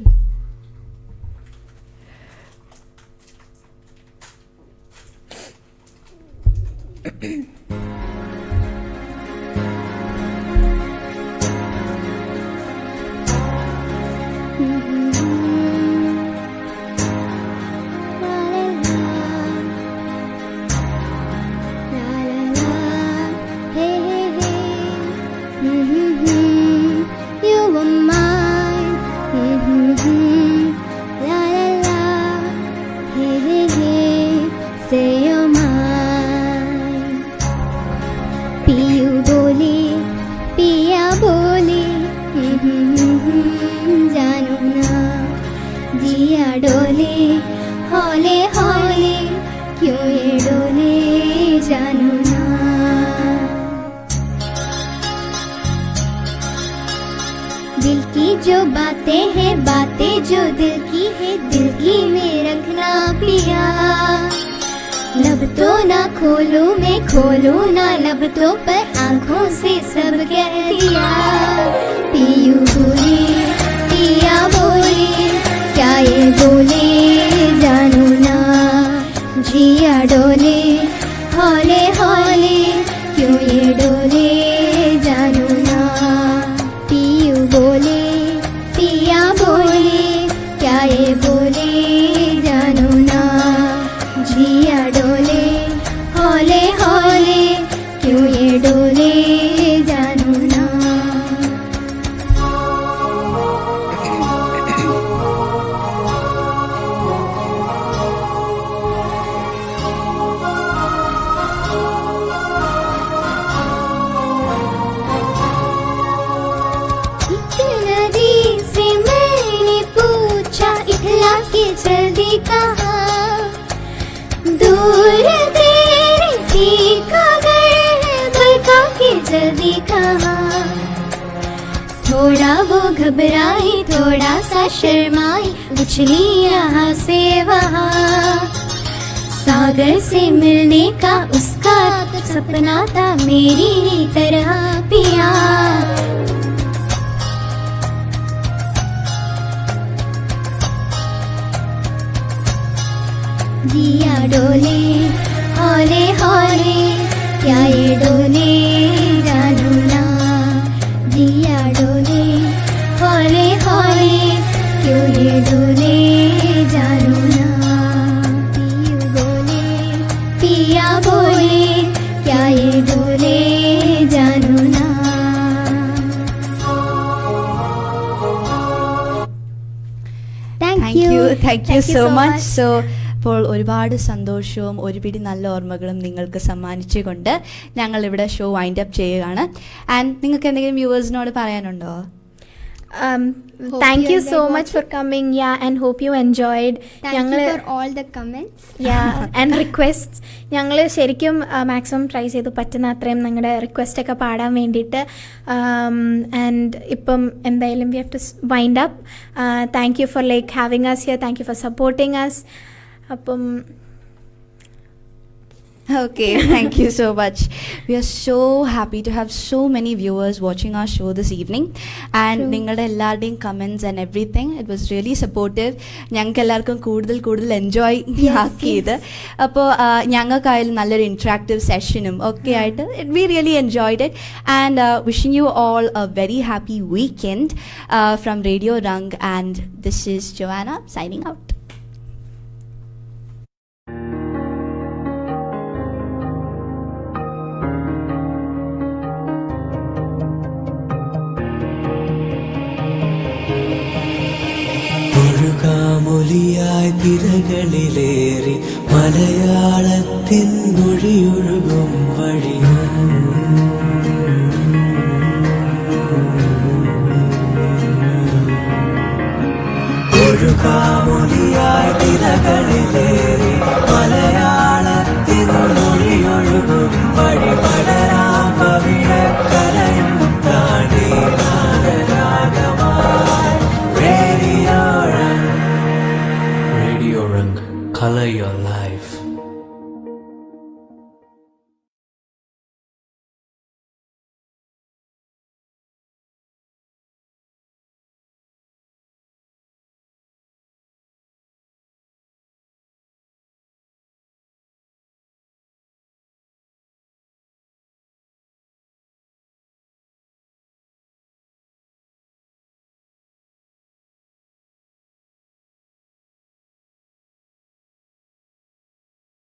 डोले हौले हौले क्यों ये डोले जानो ना. दिल की जो बातें हैं बातें जो दिल की है दिल की में रखना पिया. लब तो ना खोलूं मैं खोलूं ना लब तो पर आंखों से सब कह दिया। पीयू बोले पिया बोले क्या ये बोले जानू ना। जिया डोले हौले हौले क्यों ये डोले जानू ना। पीयू बोले पिया बोले क्या ये बोले जानू ना। जिया डोले हौले हौले क्यों ये डोले जानू ना। एक नदी से मैंने पूछा इखला के जल्दी कहा। दूर तेरी थी कागर बरका के जल्दी कहा। थोड़ा वो घबराई थोड़ा सा शर्माई उछली यहाँ से वहाँ। सागर से मिलने का उसका तो सपना था मेरी ही तरह पिया। जिया डोले हौले हौले क्या ये डोले जानू ना। जिया डोले हौले हौले क्यों ये डोले जानू ना। पीयू बोले पिया बोले क्या ये डोले जानू ना। Thank you Thank you so so much. much. So അപ്പോൾ ഒരുപാട് സന്തോഷവും ഒരുപിടി നല്ല ഓർമ്മകളും നിങ്ങൾക്ക് സമ്മാനിച്ചുകൊണ്ട് ഞങ്ങളിവിടെ ഷോ വൈൻഡ് അപ്പ് ചെയ്യുകയാണ്. ആൻഡ് നിങ്ങൾക്ക് എന്തെങ്കിലും വ്യൂവേഴ്സിനോട് പറയാനുണ്ടോ? Thank you you so enjoyed much for coming. Yeah, and hope you enjoyed. Thank you for all the comments. And requests ഞങ്ങൾ ശരിക്കും മാക്സിമം ട്രൈ ചെയ്തു പറ്റുന്ന അത്രയും നിങ്ങളുടെ റിക്വസ്റ്റ് ഒക്കെ പാടാൻ വേണ്ടിയിട്ട്. ആൻഡ് ഇപ്പം എന്തായാലും we have to wind up. Thank you for like having us here. Thank you for supporting us. അപ്പം Okay, thank you so much. We are so happy to have so many viewers watching our show this evening. And നിങ്ങളുടെ എല്ലാവരുടെയും comments and everything it was really supportive. ഞങ്ങൾക്ക് എല്ലാവർക്കും കൂടുതൽ enjoy ആക്കിയത്. അപ്പോൾ ഞങ്ങൾക്കായാലും നല്ലൊരു interactive സെഷനും ഒക്കെ ആയിട്ട് we really enjoyed it. And wishing you all a very happy weekend from radio Rang. And this is Joanna signing out. ഒഴുകാമൊലിയായി തിരകളിലേറി മലയാളത്തിൻ മൊഴിയൊഴുകും വഴി. ഒഴുകാമൊലിയായി തിരകളിലേറി